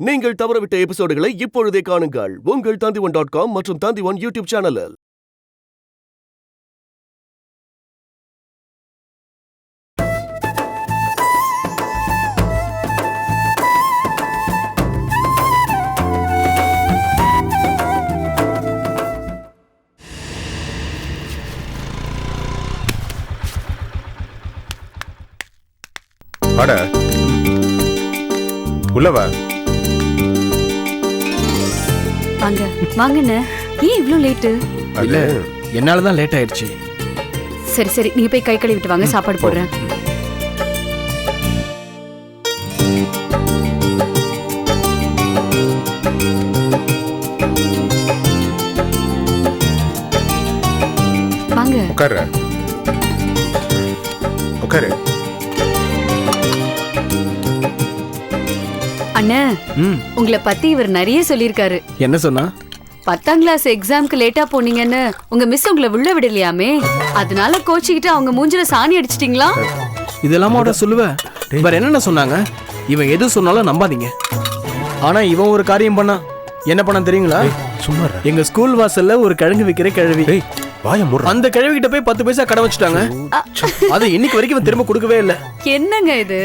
நீங்கள் தவறவிட்ட எபிசோடுகளை இப்பொழுதே காணுங்கள் உங்கள் Tandivan.com மற்றும் Tandivan யூடியூப் சேனலில். வாடா உள்ளவா. வாங்க வாங்கண்ணே. ஏன் இவ்ளோ லேட்டு? இல்ல என்னால தான் லேட் ஆயிடுச்சு. சரி சரி, நீங்க போய் கை கழுவிட்டு வாங்க, சாப்பாடு போடுறேன். வாங்க உட்காரு உட்காரு. அண்ணே, உங்களை பத்தி இவர் நிறைய சொல்லிருக்காரு. என்ன சொன்னா? 10ஆம் கிளாஸ் எக்ஸாம்க்கு லேட்டா போனீங்கன்னு உங்க மிஸ் உங்களை உள்ள விடலையாமே, அதனால கோச்சிக்கிட்டு அவங்க மூஞ்சில சாணி அடிச்சிட்டீங்களா? இதெல்லாம் அவட சொல்லுவ. இவர் என்னென்ன சொன்னாங்க? இவன் எது சொன்னாலும் நம்பாதீங்க. ஆனா இவன் ஒரு காரியம் பண்ணா. என்ன பண்ண தெரியுங்களா? சும்மா எங்க ஸ்கூல் வாசல்ல ஒரு கிழங்கு விக்கிற கிழவி. அந்த கிழவி கிட்ட போய் 10 பைசா கடை வச்சுட்டாங்க. அது இன்னைக்கு வரைக்கும் திரும்ப கொடுக்கவே இல்லை. என்னங்க இது?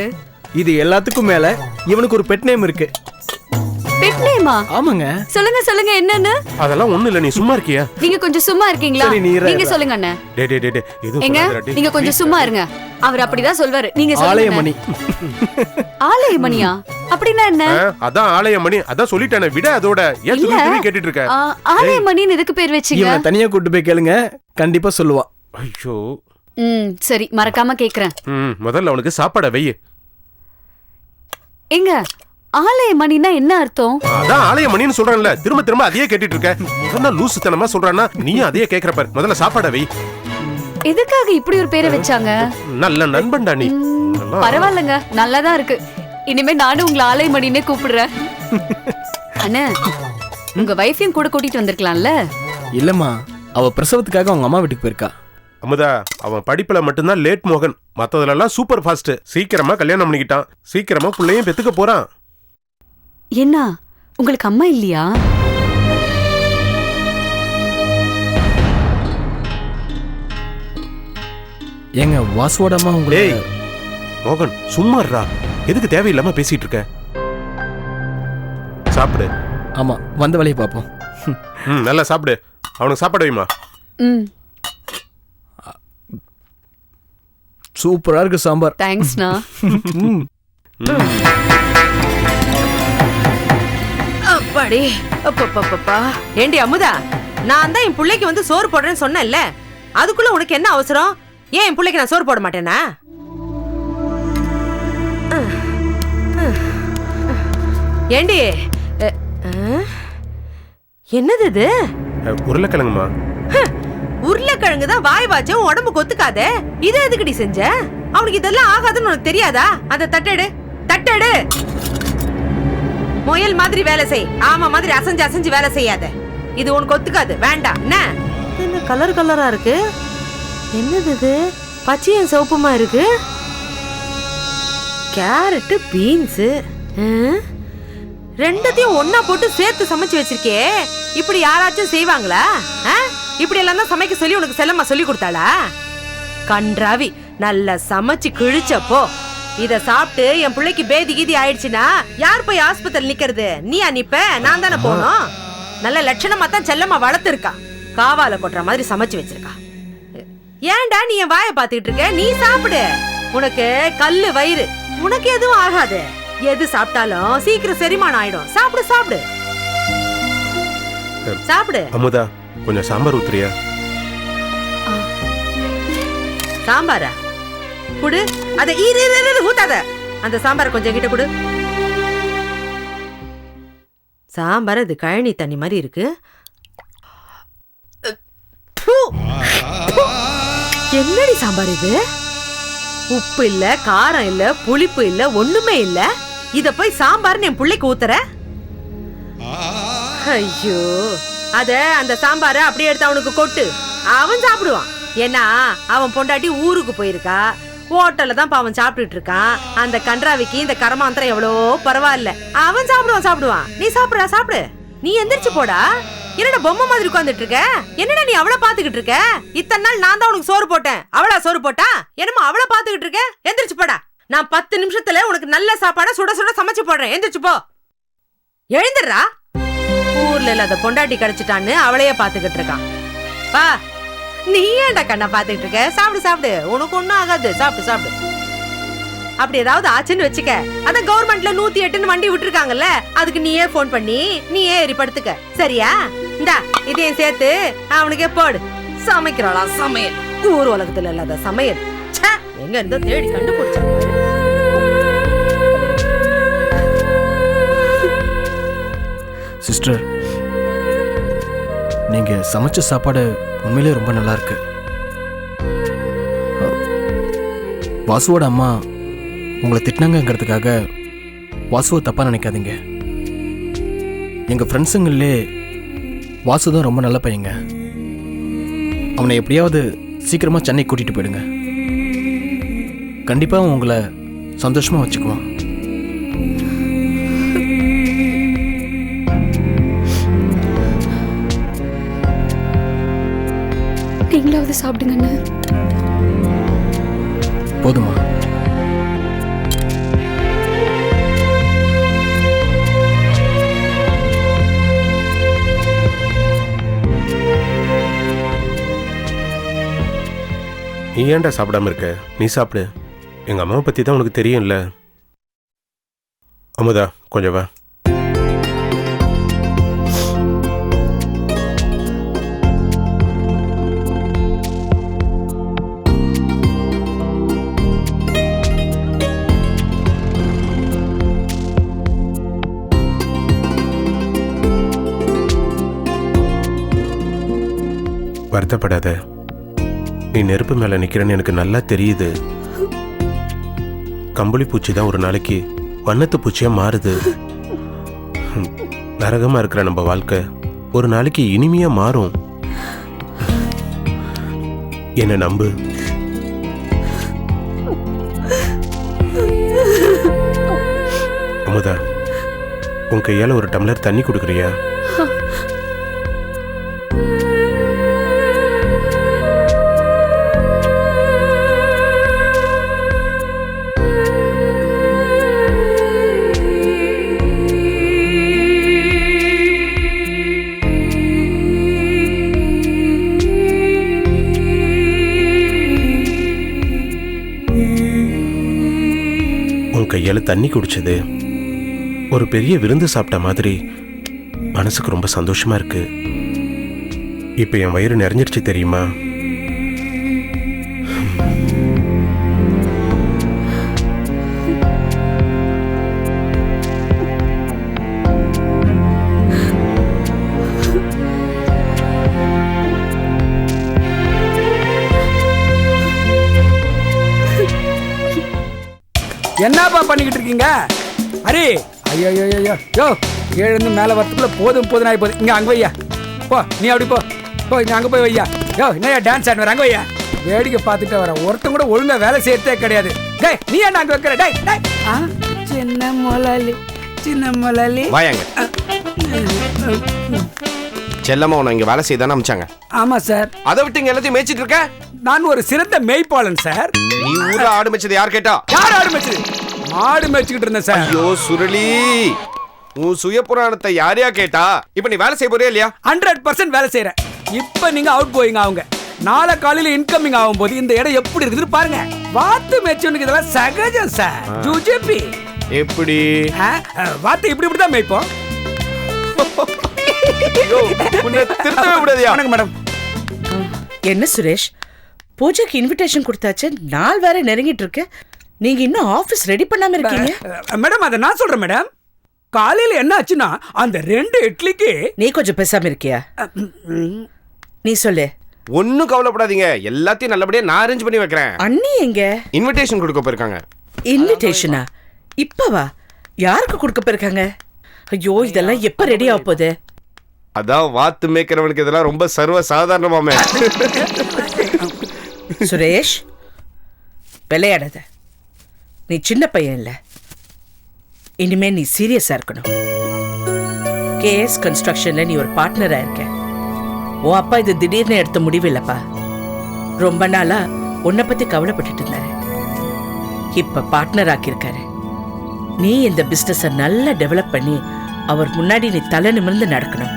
இது எல்லாத்துக்கும் மேல இவனுக்கு ஒரு பெட் நேம் இருக்கு. பெட் நேமா? ஆமாங்க. சொல்லுங்க சொல்லுங்க, என்னன்னு? அதெல்லாம் ஒண்ணு இல்ல, நீ சும்மா இருக்கியா? நீங்க கொஞ்சம் சும்மா இருக்கீங்களா? நீங்க சொல்லுங்க அண்ணே. எங்க நீங்க கொஞ்சம் சும்மா இருங்க. அவர் அப்படிதான் சொல்வாரு. நீங்க சொல்லுங்க. ஆலயமணி. ஆலயமணியா? அப்படின்னா என்ன? அதான் ஆலயமணி. அதான் சொல்லிட்டானே, விட அதோட ஏன் திருப்பி கேட்டிட்டு இருக்க? ஆலயமணின்னு எதுக்கு பேர் வச்சீங்க? இவனை தனியா கூட்டு போய் கேளுங்க, கண்டிப்பா சொல்லுவா. ஐயோ. சரி, மறக்காம கேக்குறேன். முதல்ல அவனுக்கு சாப்பாட வை. எங்க ஆலயமணினா என்ன அர்த்தம்? அதான் ஆலயமணின்னு சொல்றான்ல, திரும்ப திரும்ப அதையே கேட்டிட்டு இருக்க. இவன் லூசுத்தனமா சொல்றானா, நீயும் அதையே கேக்குற பாரு. முதல்ல சாப்பாட வை. எதுக்காக இப்படி ஒரு பேரை வச்சாங்க? நல்ல நண்பன்டா நீ. பரவாயில்லங்க, நல்லாதான் இருக்கு. இனிமே நானும் உங்களை ஆலயமணினே கூப்பிடுறேன். அண்ணே, உங்க வைஃபையும் கூட கூட்டிட்டு வந்திருக்கலாம்ல? இல்லம்மா, அவ பிரசவத்துக்காக அவங்க அம்மா வீட்டுக்கு போயிருக்கா. அமுதா, அவன் படிப்புல மட்டும்தான் லேட் மோகன், மத்ததுல சூப்பர் ஃபாஸ்ட். சீக்கிரமா கல்யாணம் பண்ணிக்கிட்டான், சீக்கிரமா பிள்ளையும் பெத்துக்க போறான். என்ன, உங்களுக்கு அம்மா இல்லையா? ஏங்க வாசுவோட அம்மா உங்களே. மோகன் சும்மா இருடா, எதுக்கு தேவையில்லாம பேசிட்டு இருக்க? சாப்பிடு. ஆமா, வந்த வேலையை பார்ப்போம். நல்லா சாப்பிடு. அவனுக்கு சாப்பாடு வைமா. சூப்பரா இருக்கு சாம்பார். தேங்க்ஸ்ண்ணா. அப்பாடி அப்பப்பப்பா. ஏண்டி அமுதா, நான் தான் என் பிள்ளைக்கு வந்து சோறு போடுறேன்னு சொன்னேன்ல, அதுக்குள்ள உனக்கு என்ன அவசரம்? ஏன் என் பிள்ளைக்கு நான் சோறு போட மாட்டேனா? ஏண்டி, என்னது இது? உருளைக்கிழங்குமா? உருளைக்கிழங்கு தான் வாய் வாச்சும் உடம்புக்கு ஒத்துக்காதே. இதை எதுக்குடி செஞ்ச? அவனுக்கு இதெல்லாம் ஆகாதுன்னு உனக்கு தெரியாதா? அந்த தட்டெடு தட்டெடு. முயல் மாதிரி வேலை செய், ஆமா மாதிரி அசைஞ்சு அசைஞ்சு வேலை செய்யாத. இது உனக்கு ஒத்துக்காது, வேண்டாம். என்ன கலர் கலரா இருக்கு? என்னது இது? பச்சையும் சிவப்புமா இருக்கு. கேரட் பீன்ஸ் ரெண்டத்தையும் ஒன்னா போட்டு சேர்த்து சமைச்சு வச்சிருக்கே. இப்படி யாராச்சும் செய்வாங்களா? இப்படி எல்லாம் தான் சமைக்க சொல்லி உனக்கு செல்லம்மா சொல்லி கொடுத்தாளா? கன்றாவி, நல்லா சமைச்சு கிழிச்சப்போ இத சாப்பிட்டு என் பிள்ளைக்கு பேதி கீதி ஆயிடுச்சுன்னா யார் போய் ஆஸ்பத்திரி நிக்கிறது? நீயா நிப்ப? நான் தானே போனோம். நல்ல லட்சணமா தான் செல்லம்மா வளர்த்துருக்கா. காவால கொட்டுற மாதிரி சமைச்சு வச்சிருக்கா. ஏன்டா நீ என் வாயை பாத்துக்கிட்டு இருக்க? நீ சாப்பிடு. உனக்கு கல்லு வயிறு, உனக்கு எதுவும் ஆகாது. எது சாப்பிட்டாலும் சீக்கிரம் செரிமானம் ஆயிடும். சாப்பிடு சாப்பிடு சாப்பிடு. அமுதா, கொஞ்சம் சாம்பார் ஊத்துறியா? சாம்பாரா? குடு. அத ஊத்தாத. அந்த சாம்பார் கொஞ்சம் கிட்ட குடு. சாம்பார் இது கழனி தண்ணி மாதிரி இருக்கு. என்னடி சாம்பார் இது? உப்பு இல்ல, காரம் இல்ல, புளிப்பு இல்ல, ஒண்ணுமே இல்ல. இத போய் சாம்பார்னு என் பிள்ளைக்கு ஊத்துற? ஐயோ, அத அந்த சாம்பார அப்படியே எடுத்து அவனுக்கு கொட்டு, அவன் சாப்பிடுவான். ஏன்னா அவன் பொண்டாட்டி ஊருக்கு போயிருக்கா. ஹோட்டல்ல தான் பாவன் சாப்பிட்டுட்டு இருக்கான். அந்த கன்றாவிக்கு இந்த கரமாந்திரம் எவ்வளோ பரவாயில்ல. அவன் சாப்பிடுவான். நீ சாப்பிடு. நீ எந்திரிச்சு போடா. என்னடா பொம்மை மாதிரி உட்கார்ந்துட்டு இருக்க? என்னடா நீ அவளை பாத்துக்கிட்டு இருக்க? இத்தனை நாள் நான் தான் உனக்கு சோறு போட்டேன், அவளா சோறு போட்டா? என்னமோ அவளை பாத்துக்கிட்டு இருக்க? எந்திரிச்சு போடா. நான் 10 நிமிஷத்துல உனக்கு நல்ல சாப்பாடை சுட சுட சமைச்சு போடுறேன். எந்திரிச்சு போ. எழுந்துடுறா. ஊர்ல இல்லாத பொண்டாட்டி கிடைச்சிட்டான்னு அவளையே பாத்துக்கிட்டு இருக்கான். பா, நீ ஏன்டா கண்ணா பாத்துக்கிட்டு இருக்க? சாப்பிடு. உனக்கு ஒண்ணும் ஆகாது. சாப்பிடு. அப்படி ஏதாவது ஆச்சுன்னு வச்சுக்க, அதான் கவர்மெண்ட்ல 108 வண்டி விட்டுருக்காங்கல்ல, அதுக்கு நீயே போன் பண்ணி நீயே ஏறி படுத்துக்க. சரியா? இந்தா இதையும் சேர்த்து அவனுக்கே போடு. சமைக்கிறாளா சமையல், ஊர் உலகத்துல இல்லாத சமையல். எங்க இருந்தோ தேடி கண்டுபிடிச்சா. சிஸ்டர், நீங்க சமைச்ச சாப்பாடு உண்மையிலே ரொம்ப நல்லா இருக்கு. வாசுவோட அம்மா உங்களை திட்டினாங்கிறதுக்காக வாசுவை தப்பா நினைக்காதீங்க. எங்க ஃப்ரெண்ட்ஸுங்களே வாசு தான் ரொம்ப நல்ல பையங்க. அவனை எப்படியாவது சீக்கிரமா சென்னை கூட்டிட்டு போயிடுங்க. கண்டிப்பா அவன் உங்களை சந்தோஷமா வச்சுக்குவான். நீங்களாவது சாப்பிடுங்க. போதுமா? நீ ஏன்டா சாப்பிடாம இருக்க? நீ சாப்பிடு. எங்க அம்மாவை பத்தி தான் உனக்கு தெரியும்ல. அமுதா, கொஞ்சம் வா. வருத்தப்படாத. நீ நெருப்பு மேல நிக்கிறன்னு எனக்கு நல்லா தெரியுது. கம்பளி பூச்சி தான் ஒரு நாளைக்கு வண்ணத்து பூச்சியா மாறுது. நரகமா இருக்கிற நம்ம வாழ்க்கை ஒரு நாளைக்கு இனிமையா மாறும். என்ன நம்பு. அமுதா, உன் கையால ஒரு டம்ளர் தண்ணி கொடுக்குறியா? கையால தண்ணி குடிச்சது ஒரு பெரிய விருந்து சாப்பிட்ட மாதிரி மனசுக்கு ரொம்ப சந்தோஷமா இருக்கு. இப்ப என் வயிறு நிறைஞ்சிருச்சு தெரியுமா? என்னப்பா பண்ணிக்கிட்டு இருக்கீங்க? அரே, ஐயோ யோ, எழுந்து மேலே வரத்துக்குள்ள போதும் ஆகி போகுது. இங்கே அங்கே வையா. போ, நீ அப்படி போ இங்கே அங்கே போய் வையா. யோ, என்னையா டான்ஸ் ஆடுவார்? அங்கே வையா. வேடிக்கை பார்த்துட்டு வர ஒருத்தன் கூட ஒழுங்கா வேலை செய்யறதே கிடையாது. டேய், நீ என்ன அங்கே வைக்கிற? டேய் சின்ன முதலாளி வாயாங்க. செல்லம்மா உன்னை இங்க வேலை செய்ய தானே அமிச்சாங்க? ஆமா சார். அதை விட்டு இங்க எல்லாத்தையும் மேய்ச்சிட்டு இருக்க? நான் ஒரு சிறந்த மேய்ப்பாளன் சார். நீ ஊர்ல ஆடு மேய்ச்சது யார் கேட்டா? யார் ஆடு மேய்ச்சது? மாடு மேய்ச்சிக்கிட்டு இருந்தேன் சார். ஐயோ சுருளி, உன் சுய புராணத்தை யாரையா கேட்டா? இப்ப நீ வேலை செய்ய போறியா இல்லையா? 100% வேலை செய்யறேன். இப்ப நீங்க அவுட் கோயிங் ஆகுங்க. நாளை காலையில இன்கமிங் ஆகும் போது இந்த இடம் எப்படி இருக்குதுன்னு பாருங்க. வாத்து மேய்ச்சவனுக்கு இதெல்லாம் சகஜம் சார். ஜூஜிபி எப்படி? வாத்து இப்படிதான் மேய்ப்போம். திருத்தவே கூடாதியா? வணக்கம் மேடம். என்ன சுரேஷ், பூஜைக்கு இன்விடேஷன் கொடுத்தாச்சு, நாள் வேற நெருங்கிட்டு இருக்கு, நீங்க இன்னும் ஆபீஸ் ரெடி பண்ணாம இருக்கீங்க? மேடம், அதை நான் சொல்றேன் மேடம். காலையில என்ன ஆச்சுன்னா அந்த 2 இட்லிக்கு நீ கொஞ்சம் பேசாம இருக்கியா? நீ சொல்லு. ஒன்னும் கவலைப்படாதீங்க, எல்லாத்தையும் நல்லபடியா நான் அரேஞ்ச் பண்ணி வைக்கிறேன். அண்ணி எங்க? இன்விடேஷன் கொடுக்க போயிருக்காங்க. இன்விடேஷனா? இப்பவா? யாருக்கு கொடுக்க போயிருக்காங்க? ஐயோ, இதெல்லாம் எப்ப ரெடி ஆக போகுது? அதான் வாத்து மேய்க்கிறவனுக்கு இதெல்லாம் ரொம்ப சர்வ சாதாரணமாமே. சுரேஷ், விளையாடாத. நீ சின்ன பையன் இல்ல, இனிமே நீ சீரியஸா இருக்கணும். கேஎஸ் கன்ஸ்ட்ரக்ஷன்ல நீ ஒரு பார்ட்னரா இருக்க. உன் அப்பா இது திடீர்னு எடுத்த முடிவு இல்லப்பா. ரொம்ப நாளா உன்னை பத்தி கவலைப்பட்டுட்டு இருந்தாரு. இப்ப பார்ட்னர் ஆக்கியிருக்காரு. நீ இந்த பிசினஸ நல்லா டெவலப் பண்ணி அவர் முன்னாடி நீ தலை நிமிர்ந்து நடக்கணும்.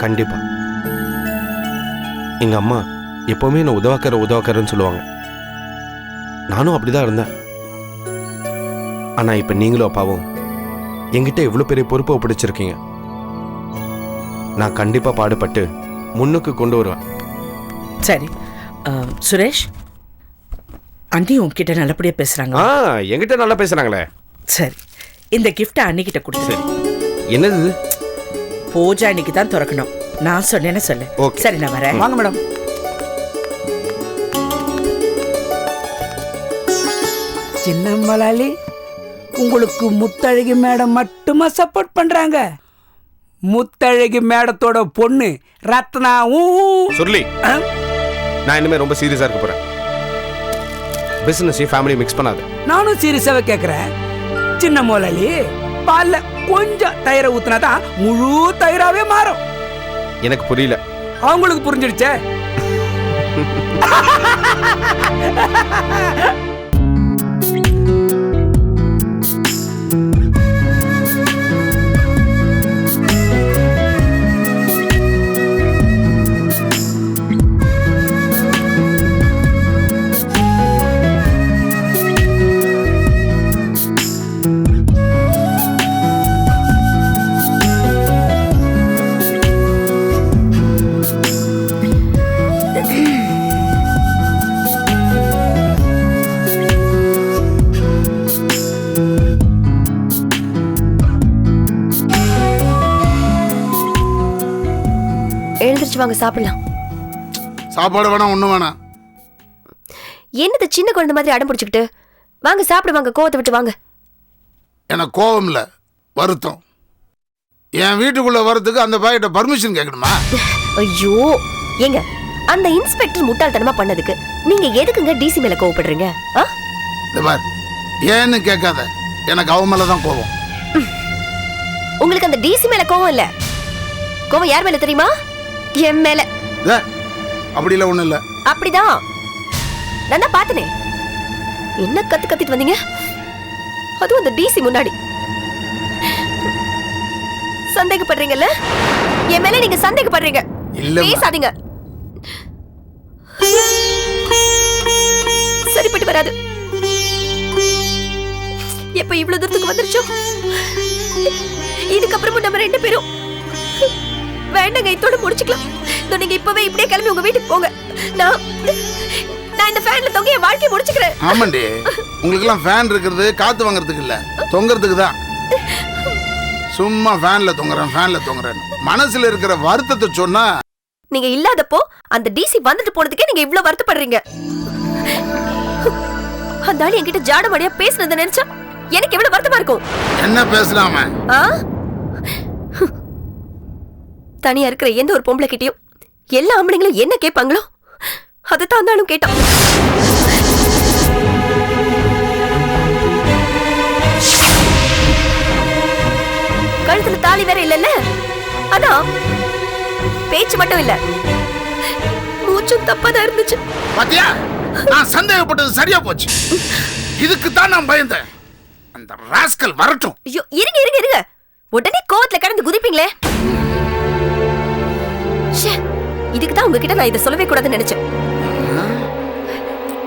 கண்டிப்பா. எங்க அம்மா எப்பவுமே என்ன உதவாக்கறன்னு சொல்லுவாங்க. நானும் அப்படிதான் இருந்தேன். ஆனா இப்ப நீங்களும் அப்பாவும் என்கிட்ட எவ்வளவு பெரிய பொறுப்பை ஒப்படைச்சிருக்கீங்க. நான் கண்டிப்பா பாடுபட்டு முன்னுக்கு கொண்டு வருவேன். சரி சுரேஷ், அண்ணி உன்கிட்ட நல்லபடியா பேசுறாங்க. என்கிட்ட நல்லா பேசுறாங்களே. சரி, இந்த கிஃப்ட் அன்னிக்கிட்ட கொடுத்து. என்னது இது? பூஜா அன்னைக்கு தான் திறக்கணும். நான் சொன்னேன்னு சொல்லு. சரி, நான் வரேன். வாங்க மேடம். சின்ன மலாலி, உங்களுக்கு முத்தழகி மேடம் மட்டுமா சப்போர்ட் பண்றாங்க? முத்தழகி மேடத்தோட பொண்ணு ரத்னாவும் சொல்லி நான் இனிமே ரொம்ப சீரியஸா இருக்க போறேன். பிசினஸ் ஃபேமிலி மிக்ஸ் பண்ணாது. நானும் சீரியஸாவே கேக்குறேன். சின்ன மலாலி, பால்ல கொஞ்சம் தயிரை ஊத்துனாதான் முழு தயிராவே மாறும். எனக்கு புரியல. அவங்களுக்கு புரிஞ்சிடுச்சே. எழுந்திருச்சு வாங்க, சாப்பிடலாம். சாப்பாடு வேணாம், ஒண்ணு வேணாம். என்னது சின்ன குழந்தை மாதிரி அடம் பிடிச்சிக்கிட்டு? வாங்க சாப்பிடுவாங்க, கோவத்தை விட்டு வாங்க. எனக்கு கோவம் இல்ல, வருத்தம். என் வீட்டுக்குள்ள வரதுக்கு அந்த பாய்கிட்ட பர்மிஷன் கேட்கணுமா? ஐயோ ஏங்க, அந்த இன்ஸ்பெக்டர் முட்டாள்தனமா பண்ணதுக்கு நீங்க எதுக்குங்க டிசி மேல கோவப்படுறீங்க? ஏன்னு கேட்காத, எனக்கு அவன் மேலதான் கோவம். உங்களுக்கு அந்த டிசி மேல கோவம் இல்ல, கோவம் யார் மேல தெரியுமா? என் மேல. அப்படி இல்ல, ஒண்ணு இல்ல. அப்படிதான், நான் தான் பார்த்தனே. என்ன கத்திட்டு வந்தீங்க? அதுவும் அந்த டிசி முன்னாடி. சந்தேகப்படுறீங்கல்ல? என் மேல நீங்க சந்தேகப்படுறீங்க. பேசாதீங்க, சரிப்பட்டு வராது. எப்ப இவ்வளவு தூரத்துக்கு வந்துருச்சோ, இதுக்கப்புறமும் நம்ம ரெண்டு பேரும் வேண்டாங்க, இதோட முடிச்சுக்கலாம். நீங்க இப்பவே இப்படியே கிளம்பி உங்க வீட்டுக்கு போங்க. நான் இந்த ஃபேன்ல தொங்க என் வாழ்க்கையை முடிச்சுக்கிறேன். ஆமாண்டி, உங்களுக்கு எல்லாம் ஃபேன் இருக்கிறது காத்து வாங்குறதுக்கு இல்ல, தொங்குறதுக்கு தான். சும்மா ஃபேன்ல தொங்குறேன் மனசுல இருக்கிற வருத்தத்தை சொன்னா. நீங்க இல்லாதப்போ அந்த டிசி வந்துட்டு போனதுக்கே நீங்க இவ்ளோ வருத்தப்படுறீங்க. அந்த ஆளு என்கிட்ட ஜாடமடியா பேசுனதை நினைச்சா எனக்கு எவ்வளவு வருத்தமா இருக்கும். என்ன பேசலாமா? தனியா இருக்கிற எந்த ஒரு பொம்பளை கிட்டயும் எல்லா ஆம்பளைங்களும் என்ன கேட்பாங்களோ அதைத்தான் அந்த ஆளும் கேட்டான். கழுத்துல தாலி வேற இல்லல்ல, அதான் பேச்சு மட்டும் இல்ல, மூச்சும் தப்பாதான் இருந்துச்சு. பாத்தியா, நான் சந்தேகப்பட்டது சரியா போச்சு. இதுக்கு தான் நான் பயந்தேன். அந்த ராஸ்கல் வரட்டும். ஐயோ இருங்க, உடனே கோவத்துல கடந்து குதிப்பீங்களே. இதுக்கு தான் உங்ககிட்ட நான் இதை சொல்லவே கூடாதுன்னு நினைச்சேன்.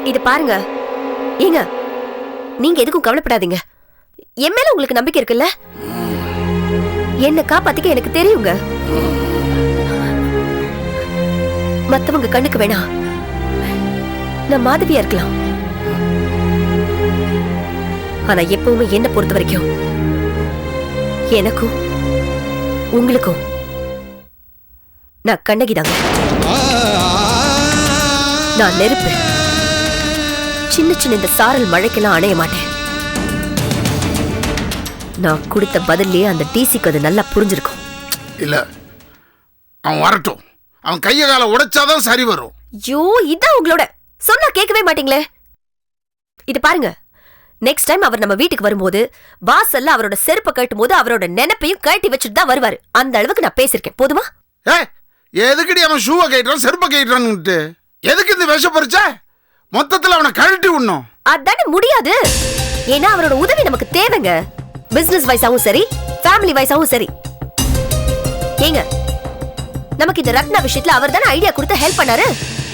இது பாருங்க, ஏங்க நீங்க எதுக்கும் கவலைப்படாதீங்க. என் மேல உங்களுக்கு நம்பிக்கை இருக்குல்ல? என்ன காப்பாத்திக்க எனக்கு தெரியுங்க. மத்தவங்க கண்ணுக்கு வேணா நான் மாதவியா இருக்கலாம், ஆனா எப்பவுமே என்ன பொறுத்த வரைக்கும் எனக்கும் உங்களுக்கும் நான் கண்ணகிதாங்க. நான் நெருப்பு. சின்ன இந்த சாரல் மழைக்கெல்லாம் அணைய மாட்டேன். நான் கொடுத்த பதிலே அந்த டிசிக்கு அது நல்லா புரிஞ்சிருக்கும். இல்ல, அவன் வரட்டும். அவன் கைய கால உடைச்சாதான் சரி வரும். ஐயோ, இதான் உங்களோட சொன்னா கேட்கவே மாட்டீங்களே. இது பாருங்க, நெக்ஸ்ட் டைம் அவர் நம்ம வீட்டுக்கு வரும்போது வாசல்ல அவரோட செருப்பை கட்டும் போது அவரோட நினைப்பையும் கட்டி வச்சுட்டு தான் வருவாரு. அந்த அளவுக்கு நான் பேசிருக்கேன். போதுமா? எதுக்கடி அவன் ஷூவை கைட்டுறான் செருப்பை கைட்டுறான்னு? எதுக்கு இந்த விஷ பறிச்ச? மொத்தத்துல அவனை கழட்டி விடணும். அதானே முடியாது. ஏன்னா அவரோட உதவி நமக்கு தேவைங்க. பிசினஸ் வைஸாவும் சரி, ஃபேமிலி வைஸாவும் சரி. ஏங்க, நமக்கு இந்த ரத்னா விஷயத்துல அவர் தானே ஐடியா கொடுத்து ஹெல்ப் பண்ணாரு.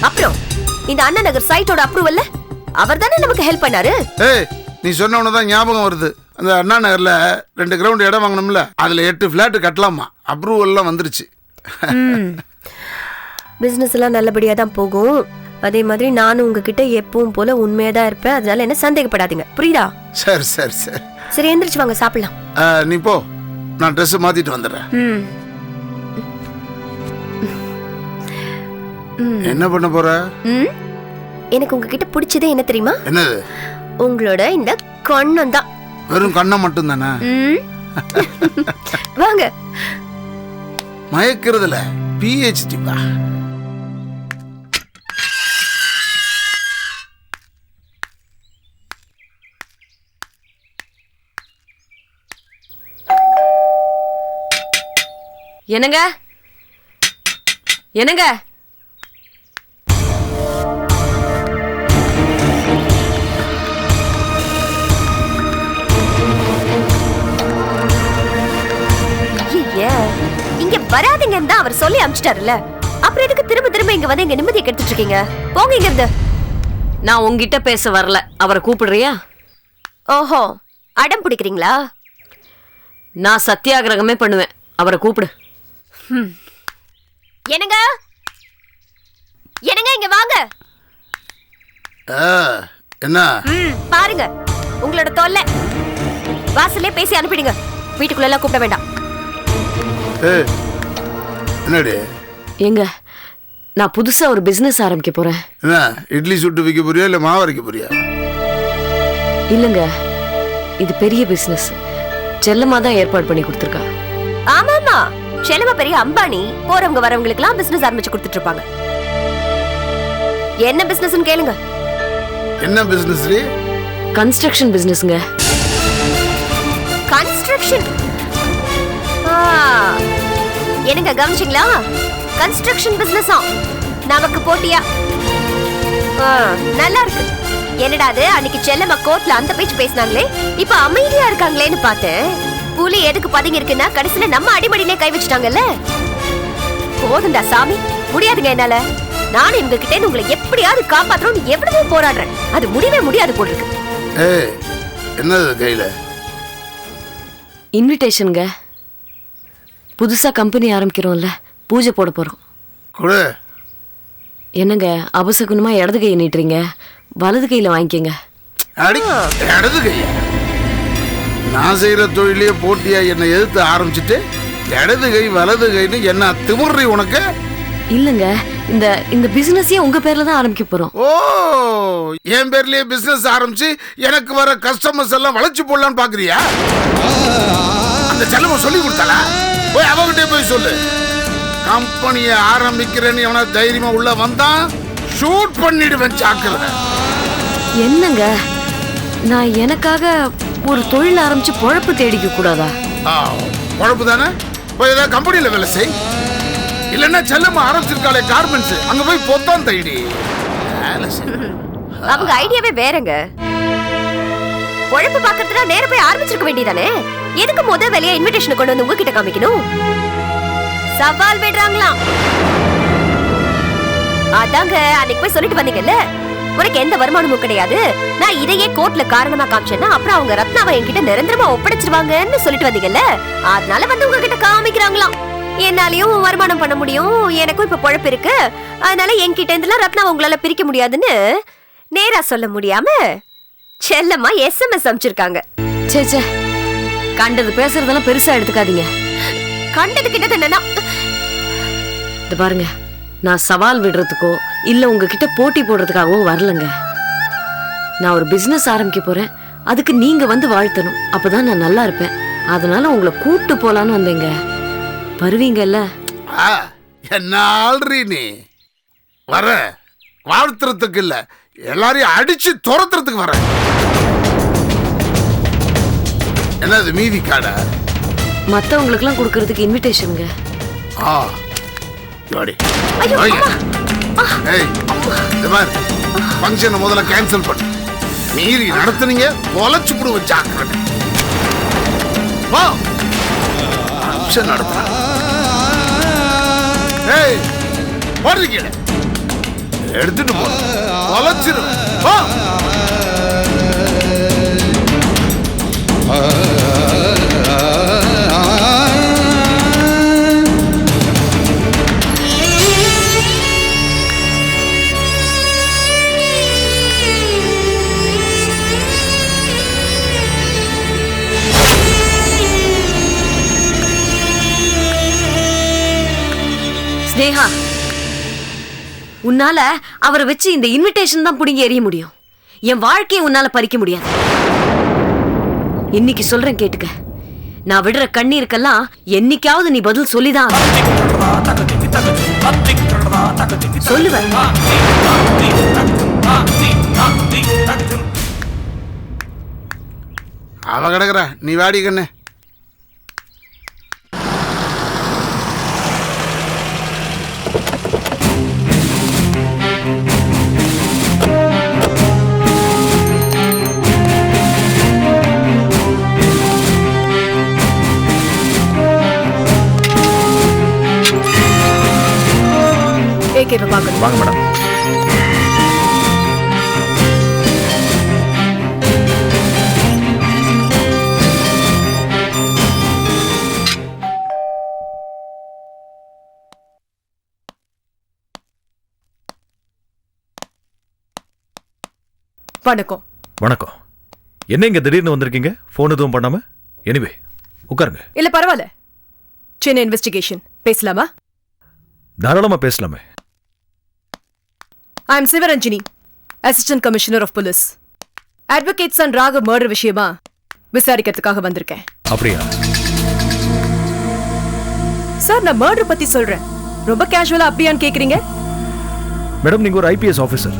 அப்புறம் இந்த அண்ணா நகர் சைட்டோட அப்ரூவல்ல அவர் தானே நமக்கு ஹெல்ப் பண்ணாரு. நீ சொன்னவனதான் ஞாபகம் வருது. அந்த அண்ணா நகர்ல 2 கிரவுண்ட் இடம் வாங்கணும்ல, அதுல 8 பிளாட் கட்டலாமா. அப்ரூவல் எல்லாம் வந்துருச்சு. பிசினஸ் எல்லாம் நல்லபடியா தான் போகும். அதே மாதிரி நானும் உங்ககிட்ட எப்பவும் போல உண்மையா தான் இருப்பேன். அதனால என்ன சந்தேகப்படாதீங்க. புரியுதா? சரி சரி சரி சரி, எந்திரிச்சு வாங்க, சாப்பிடலாம். நீ போ, நான் ட்ரெஸ் மாத்திட்டு வந்துடுறேன். என்ன பண்ண போற? எனக்கு உங்ககிட்ட பிடிச்சதே என்ன தெரியுமா? என்னது? உங்களோட இந்த கண்ணம் தான். வெறும் கண்ணம் மட்டும் தானே? வாங்க. மயக்கிறதுல PhD பா. என்னங்க என்னங்க இங்க வராதீங்கன்னு தான் அவர் சொல்லி அனுப்பிச்சிட்டாருல்ல. அப்புறம் எதுக்கு திரும்ப திரும்ப இங்க வந்து இங்க நிம்மதியை கெடுத்துட்டு இருக்கீங்க? போங்க இங்க இருந்து. நான் உங்ககிட்ட பேச வரல. அவரை கூப்பிடுறியா? ஓஹோ, அடம் பிடிக்கிறீங்களா? நான் சத்தியாகிரகமே பண்ணுவேன். அவரை கூப்பிடு. என்னங்க என்னங்க இங்க வாங்க. என்ன பாருங்க, உங்களோட தொல்லை. வாசல்லே பேசி அனுப்பிடுங்க. வீட்டுக்குள்ள எல்லாம் கூப்பிட வேண்டாம். என்னடி? எங்க நான் புதுசா ஒரு பிசினஸ் ஆரம்பிக்க போறேன். என்ன இட்லி சுட்டு விற்க போறியா இல்ல மாவு அரைக்க போறியா? இல்லங்க, இது பெரிய பிசினஸ். செல்லமா தான் ஏற்பாடு பண்ணி கொடுத்துருக்கா. ஆமாமா, செல்லமா பெரிய அம்பானி. போறவங்க வரவங்களுக்கு எல்லாம் பிசினஸ் ஆரம்பிச்சு கொடுத்துட்டு இருப்பாங்க. என்ன பிசினஸ்னு கேளுங்க. என்ன பிசினஸ்? கன்ஸ்ட்ரக்ஷன் பிசினஸ்ங்க. கன்ஸ்ட்ரக்ஷன்? என்னங்க கவனிச்சிங்களா? கன்ஸ்ட்ரக்ஷன் பிசினஸா? நமக்கு போட்டியா? நல்லா இருக்கு. என்னடா அது, அன்னைக்கு செல்லம்மா கோர்ட்ல அந்த பேச்சு பேசினாங்களே, இப்ப அமைதியா இருக்காங்களேன்னு பார்த்தேன். புலி எதுக்கு பதுங்கி இருக்குன்னா கடைசியில நம்ம அடிமடியிலே கை வச்சுட்டாங்கல்ல. போதுண்டா சாமி, முடியாதுங்க என்னால. நானும் இவங்க கிட்ட உங்களை எப்படியாவது காப்பாற்றணும்னு எவ்வளவோ போராடுறேன். அது முடியவே முடியாது போல் இருக்கு. என்னது கையில? இன்விடேஷனுங்க. புதுசா கம்பெனி ஆரம்பிக்கிறோம்ல, பூஜை போட போறோம். என்னங்க அபசகுணமா இடது கையை நீட்டுறீங்க? வலது கையில வாங்கிக்கங்க. இடது கையா? நான் செய்யற தொழிலே போட்டியா என்னை எதிர்த்து ஆரம்பிச்சுட்டு இடது கை வலது கைன்னு என்ன திமுறி உனக்கு? இல்லங்க, இந்த இந்த பிசினஸே உங்க பேர்ல தான் ஆரம்பிக்க போறோம். ஓ, என் பேர்லயே பிசினஸ் ஆரம்பிச்சு எனக்கு வர கஸ்டமர்ஸ் எல்லாம் வளைச்சு போடலான்னு பாக்குறியா? அந்த செல்லமா சொல்லி கொடுத்தாளா? போய் அவகிட்டே போய் சொல்லு. கம்பெனியை ஆரம்பிக்கிறேன்னு எவனா தைரியமா உள்ள வந்தா ஷூட் பண்ணிடுவேன், ஜாக்கிரதை. என்னங்க, நான் எனக்காக ஒரு தொழில் ஆரம்பிச்சு பொழப்பு தேடிக்க கூடாதா? பொழப்பு தானே, போய் ஏதாவது கம்பெனியில வேலை செய். இல்லன்னா செல்லம்மா ஆரம்பிச்சிருக்காளே கார்மெண்ட்ஸ், அங்க போய் பொத்தான் தைடி. அவங்க ஐடியாவே வேறங்க. பொழப்பு பாக்கிறதுனா நேர போய் ஆரம்பிச்சிருக்க வேண்டியதானே. எதுக்கு முத வேலையா இன்விடேஷன் கொண்டு வந்து உங்ககிட்ட காமிக்கணும்? சவால் விடுறாங்களாம். அதாங்க அன்னைக்கு போய் சொல்லிட்டு வந்தீங்கல்ல, உனக்கு எந்த வருமானமும் கிடையாது, நான் இதையே கோர்ட்ல காரணமா காமிச்சேன்னா அப்புறம் அவங்க ரத்னாவை என்கிட்ட நிரந்தரமா ஒப்படைச்சிருவாங்கன்னு சொல்லிட்டு வந்தீங்கல்ல. அதனால வந்து உங்ககிட்ட காமிக்கிறாங்களாம். என்னாலையும் வருமானம் பண்ண முடியும், எனக்கும் இப்ப பொழப்பு இருக்கு, அதனால என்கிட்ட இருந்துலாம் ரத்னாவை உங்களால பிரிக்க முடியாதுன்னு நேரா சொல்ல முடியாம செல்லம்மா SMS அனுப்பிச்சிருக்காங்க. சே, கண்டது பேசுறதெல்லாம் பெருசா எடுத்துக்காதீங்க. கண்டது கிட்டது என்னன்னா, இது பாருங்க, நான் சவால் விடுறதுக்கோ இல்ல உங்ககிட்ட போட்டி போடுறதுக்காகவோ வரலங்க. நான் ஒரு பிசினஸ் ஆரம்பிக்க போறேன், அதுக்கு நீங்க வந்து வாழ்த்தணும், அப்பதான் நான் நல்லா இருப்பேன். அதனால உங்களை கூட்டு போலான்னு வந்தேங்க. வருவீங்கல்ல? என்ன ஆல்ரெடி நீ வர வாழ்த்துறதுக்கு இல்ல, எல்லாரையும் அடிச்சு துரத்துறதுக்கு வரேன். என்னது மீதி காடை? மத்தவங்களுக்குலாம் கொடுக்கறதுக்கு இன்விடேஷனுங்க. ஃபங்க்ஷனை முதல்ல கேன்சல் பண்ணு. மீறி நடத்துனீங்க தொலைச்சு புடுவ ஜாக்கிரதை. ஃபங்க்ஷன் நடத்துறேன். ஏய் போடுறீங்க எடுத்துட்டு போ, தொலைச்சிரும். ஸ்னேகா, உன்னால அவரை வச்சு இந்த இன்விடேஷன் தான் புடிங்கி எறிய முடியும். என் வாழ்க்கையை உன்னால பறிக்க முடியாது. இன்னைக்கு சொல்றேன் கேட்டுக்க. நான் விடுற கண்ணீருக்கெல்லாம் என்னைக்காவது நீ பதில் சொல்லிதான் சொல்லுவேன். அவ கிடக்குற, நீ வாடி கண்ணு. வாங்க மேடம். வணக்கம். வணக்கம். என்ன இங்க திடீர்னு வந்திருக்கீங்க? போன் எதுவும் பண்ணாம? எனிவே உட்காருங்க. இல்ல பரவாயில்ல, சின்ன இன்வெஸ்டிகேஷன் பேசலாமா? தாராளமா பேசலாமே. I am Sivaranjini, assistant commissioner of police. Advocate son Raghav murder விஷயமா விசாரிக்கிறதுக்காக வந்திருக்கேன். அப்படியா? சார், நான் மர்டர் பத்தி சொல்றேன், ரொம்ப கேஷுவலா அப்படியான்னு கேக்குறீங்க? மேடம், நீங்க ஒரு ஐபிஎஸ் ஆபீசர்.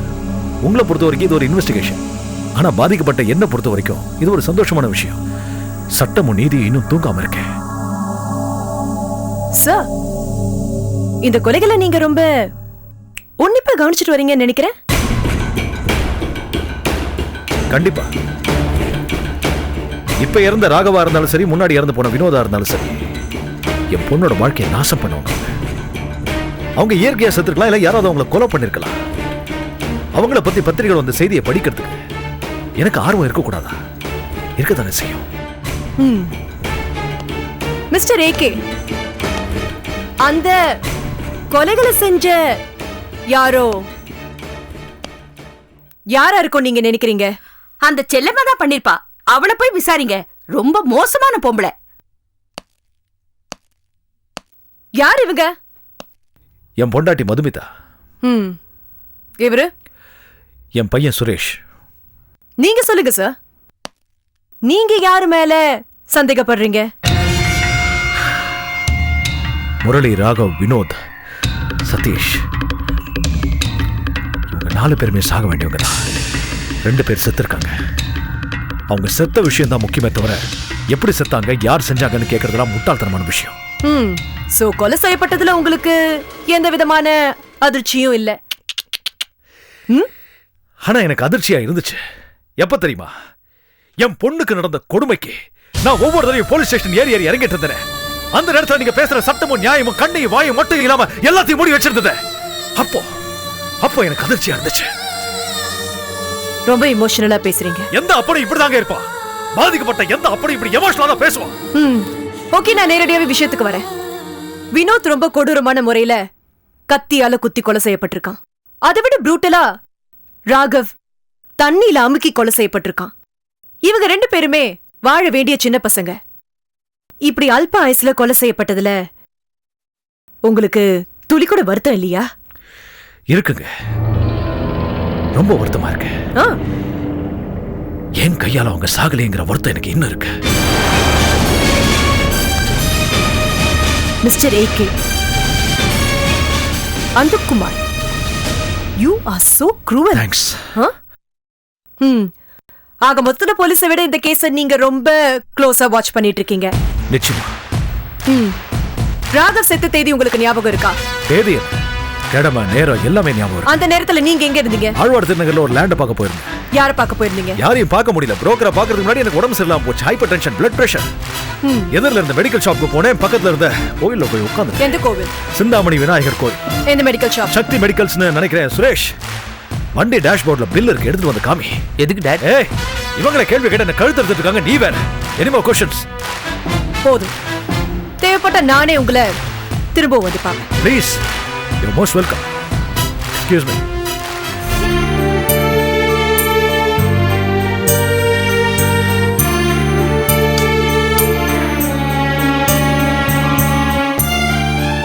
உங்களை பொறுத்த வரைக்கும் இது ஒரு இன்வெஸ்டிகேஷன். ஆனா பாதிக்கப்பட்ட என்ன பொறுத்த வரைக்கும் இது ஒரு சந்தோஷமான விஷயம். சட்டமும் நீதி இன்னும் தூங்காம இருக்கேன். சார், இந்த கொலைகளை நீங்க ரொம்ப உன்னிப்பா கவனிச்சுட்டு வரீங்கன்னு நினைக்கிறேன். கண்டிப்பா. இப்ப இறந்த ராகவா இருந்தாலும் சரி, முன்னாடி இறந்து போன வினோதா இருந்தாலும் சரி, என் பொண்ணோட வாழ்க்கையை நாசம் பண்ணவங்க. அவங்க இயற்கையா செத்துருக்கலாம், இல்ல யாராவது அவங்களை கொலை பண்ணிருக்கலாம். அவங்கள பத்தி பத்திரிகைகள் வந்த செய்தியை படிக்கிறதுக்கு எனக்கு ஆர்வம் இருக்கக்கூடாதா? இருக்கத்தானே செய்யும். மிஸ்டர் ஏகே, அந்த கொலைகளை செஞ்ச யாரோ யாரா இருக்கும் நீங்க நினைக்கிறீங்க? அந்த செல்லம்மா தான் பண்ணிருப்பா. அவளை போய் விசாரிங்க. ரொம்ப மோசமான பொம்பளை. யார் இவங்க? என் பொண்டாட்டி மதுமிதா. இவரு என் பையன் சுரேஷ். நீங்க சொல்லுங்க சார், நீங்க யாரு மேல சந்தேகப்படுறீங்க? முரளி, ராகவ், வினோத், சதீஷ், இவங்க 4 பேருமே சாக வேண்டியவங்க தான். 2 பேர் செத்துருக்காங்க. அவங்க செத்த விஷயம் தான் முக்கியமே தவிர எப்படி செத்தாங்க, யார் செஞ்சாங்கன்னு கேட்கறதுலாம் முட்டாள்தனமான விஷயம். சோ கொலை செய்யப்பட்டதுல உங்களுக்கு எந்த விதமான அதிர்ச்சியும் இல்ல? ஆனா எனக்கு அதிர்ச்சியா இருந்துச்சு. எப்ப தெரியுமா? என் பொண்ணுக்கு நடந்த கொடுமைக்கு நான் ஒவ்வொரு தடவையும் போலீஸ் ஸ்டேஷன் ஏறி இறங்கிட்டு இருந்தேன். அந்த நேரத்துல நீங்க பேசுற சட்டமும் நியாயமும் கண்ணையும் வாயும் மட்டும் இல்லாம எல்லாத்தையும் மூடி வச்சிருந்தது. அப்போ எனக்கு அதிர்ச்சியா இருந்துச்சு. ரொம்ப இமோஷனலா பேசுறீங்க. எந்த அப்படி இப்படிதாங்க இருப்பான்? பாதிக்கப்பட்ட எந்த அப்படி இப்படி எமோஷனலா பேசுவான். ஓகே, நான் நேரடியாவே விஷயத்துக்கு வரேன். வினோத் ரொம்ப கொடூரமான முறையில கத்தியால குத்தி கொலை செய்யப்பட்டிருக்கான். அதை விட ப்ரூட்டலா ராகவ் தண்ணியில அமுக்கி கொலை செய்யப்பட்டிருக்கான். இவங்க 2 பேருமே வாழ வேண்டிய சின்ன பசங்க. இப்படி அல்ப ஆயுசுல கொலை செய்யப்பட்டதுல உங்களுக்கு துளி கூட வருத்தம் இல்லையா? இருக்குங்க, ரொம்ப வருத்தமா இருக்கு. என் கையால அவங்க சாகலைங்கிற வருத்தம் எனக்கு இன்னும் இருக்கு. மிஸ்டர் ஏகே, அந்துக்குமார், you are so cruel. Thanks. ஆக மொத்தத்துல போலீஸை விட இந்த கேஸை நீங்க ரொம்ப க்ளோஸா வாட்ச் பண்ணிட்டு இருக்கீங்க. நிச்சயமா. ராகவ் செத்த தேதி உங்களுக்கு ஞாபகம் இருக்கா? தேதி, கிழமை, நேரம் எல்லாமே ஞாபகம் இருக்கு. அந்த நேரத்துல நீங்க எங்க இருந்தீங்க? ஆழ்வார் திருநகர்ல ஒரு லேண்ட் பார்க்க போயிருந்தேன். யாரை பார்க்க போயிருந்தீங்க? யாரையும் பார்க்க முடியல. புரோக்கரை பார்க்கறதுக்கு முன்னாடி எனக்கு உடம்பு சரியில்லாம போச்சு. Hypertension, blood pressure. எதிரில இருந்த மெடிக்கல் ஷாப்புக்கு போனேன். பக்கத்துல இருந்த கோயில்ல போய் உட்கார்ந்து. எந்த கோவில்? சிந்தாமணி விநாயகர் கோயில். எந்த மெடிக்கல் ஷாப்? சக்தி மெடிக்கல்ஸ்னு நினைக்கிறேன். சுரேஷ், வண்டி டேஷ்போர்ட்ல பில் இருக்கு, எடுத்துட்டு வந்து காமி. எதுக்கு டாட்? ஏய், இவங்கள கேள்வி கேட்ட என்ன கழுத்து எடுத்துட்டு இருக்காங்க. நீ வேற எனிமோ क्वेश्चंस? போதும், தேவைப்பட்ட நானே உங்களை திரும்ப வந்து பாப்பேன். Please, you are most welcome. Excuse me.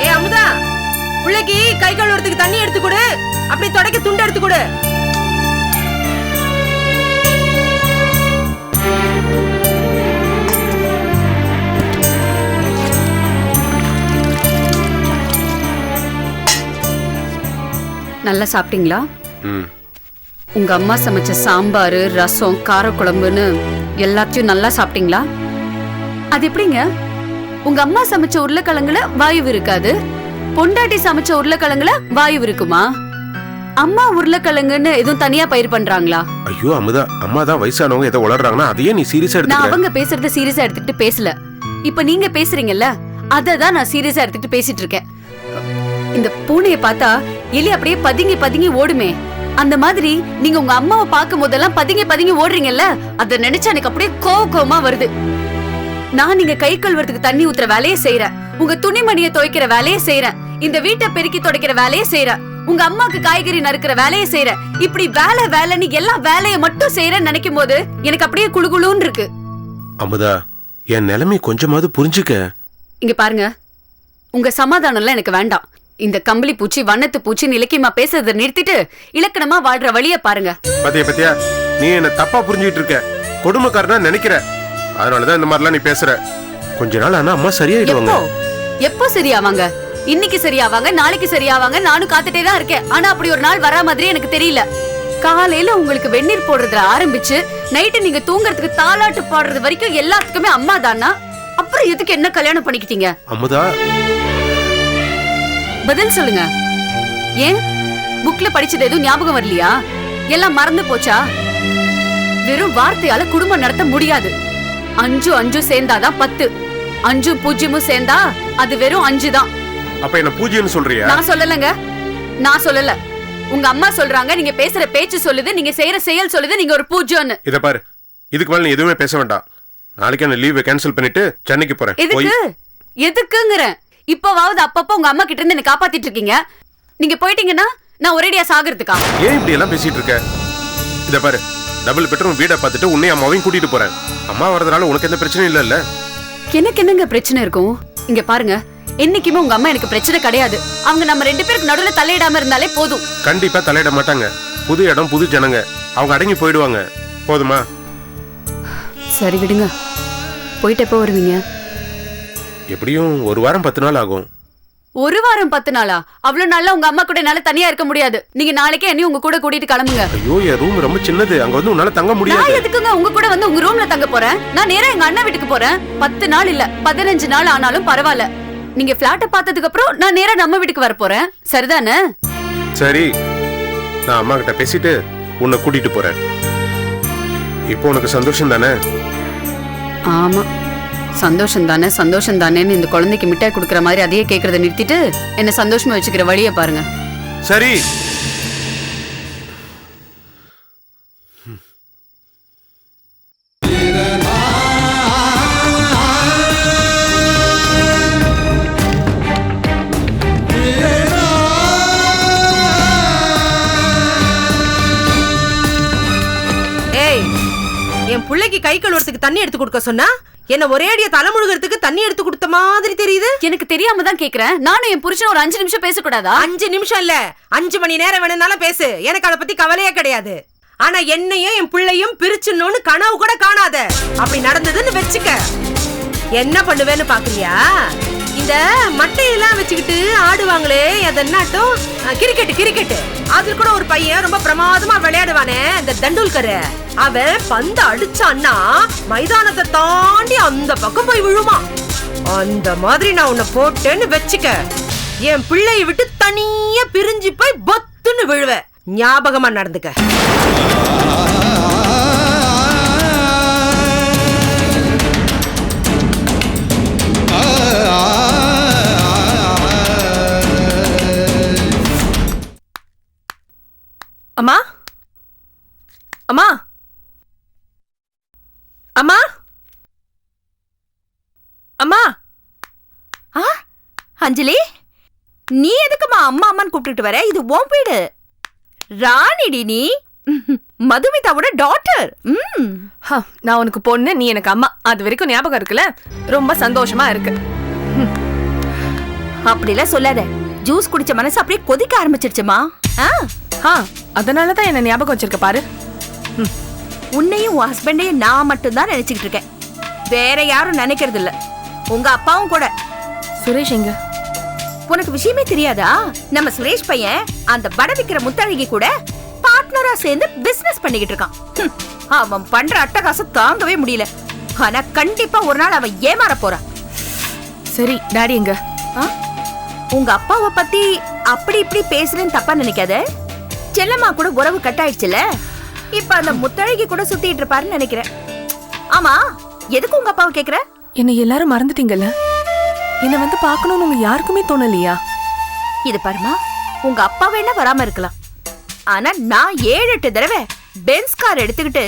ஏ அமுதா, பிள்ளைக்கு கை கழுவுறதுக்கு தண்ணி எடுத்து கொடு, அப்படி தொடக்க துண்டு எடுத்து கொடு. நல்லா சாப்பிட்டீங்களா? உங்க அம்மா சமைச்ச சாம்பார், ரசம், காரக்குழம்புன்னு எல்லாத்தையும் நல்லா சாப்பிட்டீங்களா? அது எப்படிங்க? உங்க அம்மா சமைச்ச உருளைக்கிழங்குல வாயு இருக்காது, பொண்டாட்டி சமைச்ச உருளைக்கிழங்குல வாயு இருக்குமா? அம்மா உருளைக்கிழங்குன்னு எதுவும் தனியா பயிர் பண்றாங்களா? ஐயோ அமுதா, அம்மா தான் வயசானவங்க ஏதோ வளர்றாங்கன்னா அதையே நீ சீரியஸா நான் எடுத்துக்க. அவங்க பேசுறத சீரியஸா எடுத்துக்கிட்டு பேசல. இப்ப நீங்க பேசுறீங்கல்ல, அததான் நான் சீரியஸா எடுத்துக்கிட்டு பேசிட்டு இருக்கேன். இந்த பூனைய பார்த்தா எலி அப்படியே பதுங்கி பதுங்கி ஓடுமே, அந்த மாதிரி நீங்க உங்க அம்மாவை பார்க்கும் போதெல்லாம் பதுங்கி பதுங்கி ஓடுறீங்கல்ல, அத நினைச்சா எனக்கு அப்படியே கோவமா வருது. நான் நீங்க கை கழுவுறதுக்கு தண்ணி ஊத்துற வேலையை செய்யறேன், உங்க துணிமணியை துவைக்கிற வேலையை செய்யறேன், இந்த வீட்டை பெருக்கி துடைக்கிற வேலையை செய்யறேன், உங்க அம்மாக்கு காய்கறி நறுக்கிற வேலையை செய்யறேன். இப்படி வேலை வேலைன்னு எல்லா வேலையை மட்டும் செய்யறேன்னு நினைக்கும் போது எனக்கு அப்படியே குளுகுளுன்னு இருக்கு. அமுதா, என் நிலைமை கொஞ்சமாவது புரிஞ்சுக்க. இங்க பாருங்க, உங்க சமாதானம் எல்லாம் எனக்கு வேண்டாம். இந்த கம்பளி பூச்சி, வண்ணத்து பூச்சி இலக்கியமா பேசுறதை நிறுத்திட்டு இலக்கணமா வாழ்ற வழிய பாருங்க. பத்தியா நீ என்ன தப்பா புரிஞ்சுட்டு இருக்க, கொடுமைக்காரனா நினைக்கிற. அதனாலதான் இந்த மாதிரிலாம் நீ பேசுற. கொஞ்ச நாள் ஆனா அம்மா சரியாயிடுவாங்க. எப்போ சரியாவாங்க? இன்னைக்கு சரியாவாங்க, நாளைக்கு சரியாவாங்க, நானும் காத்துட்டே தான் இருக்கேன். ஆனா அப்படி ஒரு நாள் வரா மாதிரி எனக்கு தெரியல. காலையில உங்களுக்கு வெந்நீர் போடுறதுல ஆரம்பிச்சு நைட்டு நீங்க தூங்குறதுக்கு தாலாட்டு பாடுறது வரைக்கும் எல்லாத்துக்குமே அம்மா தானா? அப்புறம் எதுக்கு என்ன கல்யாணம் பண்ணிக்கிட்டீங்க? அமுதா, பதில் சொல்லுங்க. ஏன் புக்ல படிச்சது எதுவும் ஞாபகம் வரலையா? எல்லாம் மறந்து போச்சா? வெறும் வார்த்தையால குடும்பம் நடத்த முடியாது. 5 5 சேர்ந்தாதான் 10. 5 0 சேர்ந்தா அது வெறும் 5 தான். அப்ப என்ன பூஜ்யம்னு சொல்றியா? நான் சொல்லலங்க, நான் சொல்லல. உங்க அம்மா சொல்றாங்க. நீங்க பேசுற பேச்சு சொல்லுது, நீங்க செய்யற செயல் சொல்லுது நீங்க ஒரு பூஜ்யம்னு. இத பாரு, இதுக்கு மேல நீ எதுவுமே பேச வேண்டாம். நாளைக்கு நான் லீவை கேன்சல் பண்ணிட்டு சென்னைக்கு போறேன். எதுக்கு? எதுக்குங்கறேன். இப்பவாவது அப்பப்ப உங்க அம்மா கிட்ட இருந்து என்ன காப்பாத்திட்டு இருக்கீங்க. நீங்க போயிட்டீங்கன்னா நான் ஒரேடியா சாகிறதுக்கா? ஏன் இப்படி எல்லாம் பேசிட்டு இருக்க? இத பாரு, டபுள் பெட்ரூம் வீட பார்த்துட்டு உன்னை அம்மாவையும் கூட்டிட்டு போறேன். அம்மா வரதுனால உனக்கு எந்த பிரச்சனையும் இல்ல. எனக்கு என்னங்க பிரச்சனை இருக்கும்? இங்க பாருங்க, என்னைக்குமே உங்க அம்மா எனக்கு பிரச்சனை கிடையாது. அவங்க நம்ம 2 பேருக்கு நடுவுல தலையிடாம இருந்தாலே போதும். கண்டிப்பா தலையிட மாட்டாங்க. புது இடம், புது ஜனங்க, அவங்க அடங்கி போயிடுவாங்க. போதுமா? சரி விடுங்க. போயிட்டு எப்போ வருவீங்க? எப்படியும் 1 வாரம் 10 நாள் ஆகும். 1 வாரம் 10 நாளா? அவ்வளவு நாள்ல உங்க அம்மா கூட என்னால தனியா இருக்க முடியாது. நீங்க நாளைக்கே என்னையும் உங்க கூட கூட்டிட்டு கிளம்புங்க. ஐயோ, என் ரூம் ரொம்ப சின்னது, அங்க வந்து உன்னால தங்க முடியாது. நான் எதுக்குங்க உங்க கூட வந்து உங்க ரூம்ல தங்க போறேன்? நான் நேரா எங்க அண்ணன் வீட்டுக்கு போறேன். 10 நாள் இல்ல 15 நாள் ஆனாலும் பரவாயில்ல. நீங்க பிளாட்ட பார்த்ததுக்கு அப்புறம் நான் நேரா நம்ம வீட்டுக்கு வர போறேன். சரிதானே? சரி, நான் அம்மா கிட்ட பேசிட்டு உன்னை கூட்டிட்டு போறேன். இப்போ உனக்கு சந்தோஷம் தானே? ஆமா, சந்தோஷம் தானே, சந்தோஷம் தானேன்னு இந்த குழந்தைக்கு மிட்டாய் கொடுக்கற மாதிரி அதையே கேக்குறத நிறுத்திட்டு என்ன சந்தோஷமா வச்சுக்கிற வழியை பாருங்க. சரி. ஏய், என் பிள்ளைக்கு கை கழுவுறதுக்கு தண்ணி எடுத்து கொடுக்க சொன்னா என்ன ஒரே அடியா தலைமுழுகிறதுக்கு தண்ணி எடுத்து கொடுத்த மாதிரி தெரியுது. எனக்கு தெரியாம தான் கேக்குறேன். நானும் என் புருஷன் ஒரு 5 நிமிஷம் பேசக்கூடாதா? 5 நிமிஷம் இல்ல, 5 மணி நேரம் வேணும்னாலும் பேசு. எனக்கு அதை பத்தி கவலையே கிடையாது. ஆனா என்னையும் என் பிள்ளையும் பிரிச்சுன்னு கனவு கூட காணாத. அப்படி நடந்ததுன்னு வெச்சுக்க, என்ன பண்ணுவேன்னு பாக்குறியா? இந்த மட்டையெல்லாம் வச்சுக்கிட்டு ஆடுவாங்களே அது என்னாட்டம்? கிரிக்கெட். அது கூட ஒரு பையன் ரொம்ப பிரமாதமா விளையாடுவானே, இந்த தண்டுல்கர். அவன் பந்து அடிச்சான்னா மைதானத்தை தாண்டி அந்த பக்கம் போய் விழுமா. அந்த மாதிரி நான் உன்னை போட்டேன்னு வச்சுக்க, என் பிள்ளையை விட்டு தனியா பிரிஞ்சு போய் பத்துன்னு விழுவேன். ஞாபகமா நடந்துக்க. அம்மா அம்மா அம்மா அம்மா. அஞ்சலி, நீ எதுக்குமா அம்மா அம்மான்னு கூப்பிட்டுட்டு வர? இது உன் வீடு. ராணிடி நீ, மதுமிதாவோட டாட்டர். நான் உனக்கு பொண்ணு, நீ எனக்கு அம்மா. அது வரைக்கும் ஞாபகம் இருக்குல்ல? ரொம்ப சந்தோஷமா இருக்கு. அப்படிலாம் சொல்லாத. ஜூஸ் குடிச்ச மனசு அப்படியே கொதிக்க ஆரம்பிச்சிருச்சுமா. அதனாலதான் என்ன ஞாபகம் வச்சிருக்க பாரு. உன்னையும் உன் ஹஸ்பண்டையும் நான் மட்டும் தான் நினைச்சுக்கிட்டு இருக்கேன், வேற யாரும் நினைக்கிறது இல்ல. உங்க அப்பாவும் கூட. சுரேஷ் எங்க? உனக்கு விஷயமே தெரியாதா? நம்ம சுரேஷ் பையன் அந்த பட விக்கிற முத்தழகி கூட பார்ட்னரா சேர்ந்து பிசினஸ் பண்ணிக்கிட்டு இருக்கான். அவன் பண்ற அட்டகாசம் தாங்கவே முடியல. ஆனா கண்டிப்பா ஒரு நாள் அவன் ஏமாற போறான். சரி, டாடி எங்க? உங்க அப்பாவை பத்தி அப்படி இப்படி பேசுறேன்னு தப்பா நினைக்காத. செல்லம்மா கூட உறவு கட் ஆயிடுச்சுல, இப்ப அந்த முத்தழகி கூட சுத்திட்டு இருப்பாருன்னு நினைக்கிறேன். ஆமா, எதுக்கு உங்க அப்பாவை கேக்குற? என்ன எல்லாரும் மறந்துட்டீங்கல்ல? என்ன வந்து பார்க்கணும்னு உங்க யாருக்குமே தோணலையா? இது பாருமா, உங்க அப்பா வேணா வராம இருக்கலாம், ஆனா நான் 7-8 தடவை பென்ஸ் கார் எடுத்துக்கிட்டு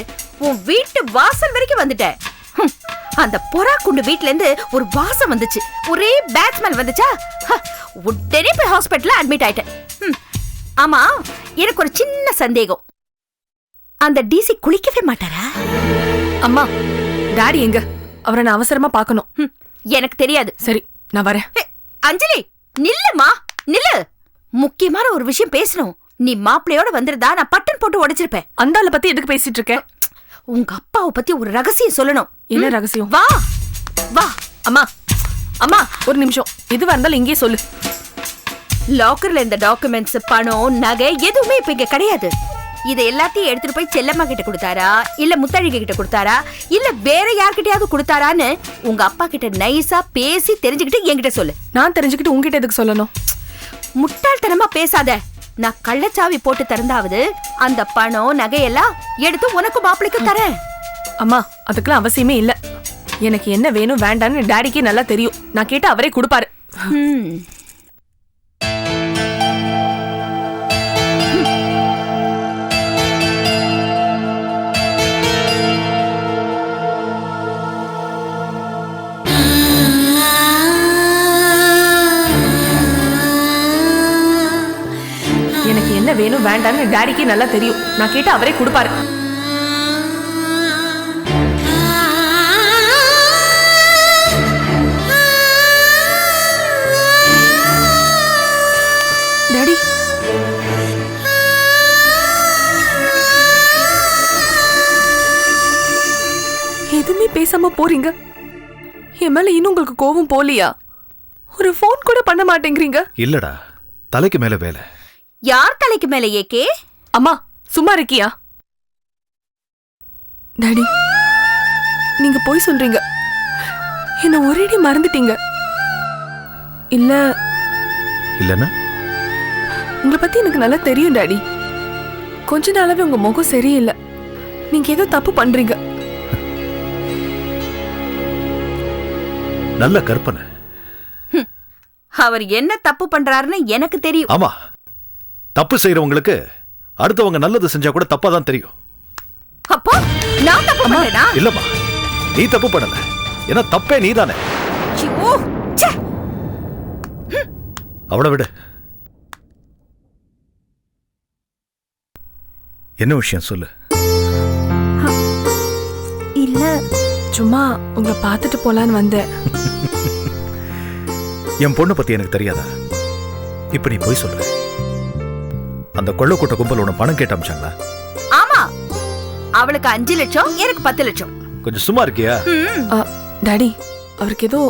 உன் வீட்டு வாசல் வரைக்கும் வந்துட்டேன். அந்த பொறா குண்டு வீட்ல இருந்து ஒரு வாசம் வந்துச்சு, ஒரே பேட் ஸ்மெல் வந்துச்சா, உடனே போய் ஹாஸ்பிட்டல்ல அட்மிட் ஆயிட்டேன். ஆமா, எனக்கு ஒரு சின்ன சந்தேகம், அந்த டிசி குளிக்கவே மாட்டாரா? அம்மா, டாடி எங்க? அவரை நான் அவசரமா பார்க்கணும். எனக்கு தெரியாது. சரி, நான் வரேன். அஞ்சலி, நில்லுமா, நில்லு. முக்கியமான ஒரு விஷயம் பேசணும். நீ மாப்பிளையோட வந்திருந்தா நான் பட்டன் போட்டு உடைச்சிருப்பேன். அந்த ஆளை பத்தி எதுக்கு பேசிட்டு இருக்க? உங்க அப்பாவை பத்தி ஒரு ரகசியம் சொல்லணும். என்ன ரகசியம்? வா வா. அம்மா அம்மா, ஒரு நிமிஷம். எதுவா இருந்தாலும் இங்கே சொல்லு. லாக்கர்ல இந்த டாக்குமெண்ட்ஸ், பணம், நகை எதுவுமே இப்ப இங்க கிடையாது. இதை எல்லாத்தையும் எடுத்துட்டு போய் செல்லம்மா கிட்ட கொடுத்தாரா, இல்ல முத்தழகி கிட்ட கொடுத்தாரா, இல்ல வேற யார்கிட்டயாவது கொடுத்தாரான்னு உங்க அப்பா கிட்ட நைஸா பேசி தெரிஞ்சுக்கிட்டு என்கிட்ட சொல்லு. நான் தெரிஞ்சுக்கிட்டு உங்ககிட்ட எதுக்கு சொல்லணும்? முட்டாள்தனமா பேசாத. நான் கள்ளச்சாவி போட்டு திறந்தாவது அந்த பணம் நகையெல்லாம் எடுத்து உனக்கு மாப்பிளைக்கு தரேன். அம்மா, அதுக்கெல்லாம் அவசியமே இல்ல. எனக்கு என்ன வேணும் வேண்டான்னு டாடிக்கே நல்லா தெரியும். நான் கேட்டு அவரே கொடுப்பாரு. எனக்கு என்ன வேணும் வேண்டான்னு டாடிக்கே நல்லா தெரியும். நான் கேட்டு அவரே கொடுப்பாரு. டாடி, எதுவுமே பேசாம போறீங்க. என் மேல இன்னும் உங்களுக்கு கோபம் போலியா? ஒரு போன் கூட பண்ண மாட்டேங்கிறீங்க. இல்லடா, தலைக்கு மேல வேலை. யார் தலைக்கு மேல ஏகே? அம்மா, சும்மா இருக்கியா? டாடி, நீங்க போய் சொல்றீங்க. என்ன ஒரேடி மறந்துட்டீங்க. இல்ல இல்லன்னா உங்களை பத்தி எனக்கு நல்லா தெரியும் டாடி. கொஞ்ச நாளாவே உங்க முகம் சரியில்லை. நீங்க ஏதோ தப்பு பண்றீங்க. நல்ல கற்பனை. அவர் என்ன தப்பு பண்றாருன்னு எனக்கு தெரியும். ஆமா, தப்பு செய்யறவங்களுக்கு அடுத்தவங்க நல்லது செஞ்சா கூட தப்பா தான் தெரியும். அப்போ நான் தப்பு பண்றேனா? இல்லம்மா, நீ தப்பு பண்ணல. ஏன்னா தப்பே நீதானே. அவளை விடு. என்ன விஷயம் சொல்லு. இல்ல, சும்மா உங்களை பார்த்துட்டு போலான்னு வந்தேன். என் பொண்ணு பத்தி எனக்கு தெரியாதா? இப்ப நீ போய் சொல்ற. அந்த கொள்ளக்கூட்ட கும்பல் உன பணம் கேட்டு அமிச்சாங்களா? ஆமா, அவளுக்கு 5 லட்சம், எனக்கு 10 லட்சம். கொஞ்சம் சும்மா இருக்கியா? டாடி, அவருக்கு ஏதோ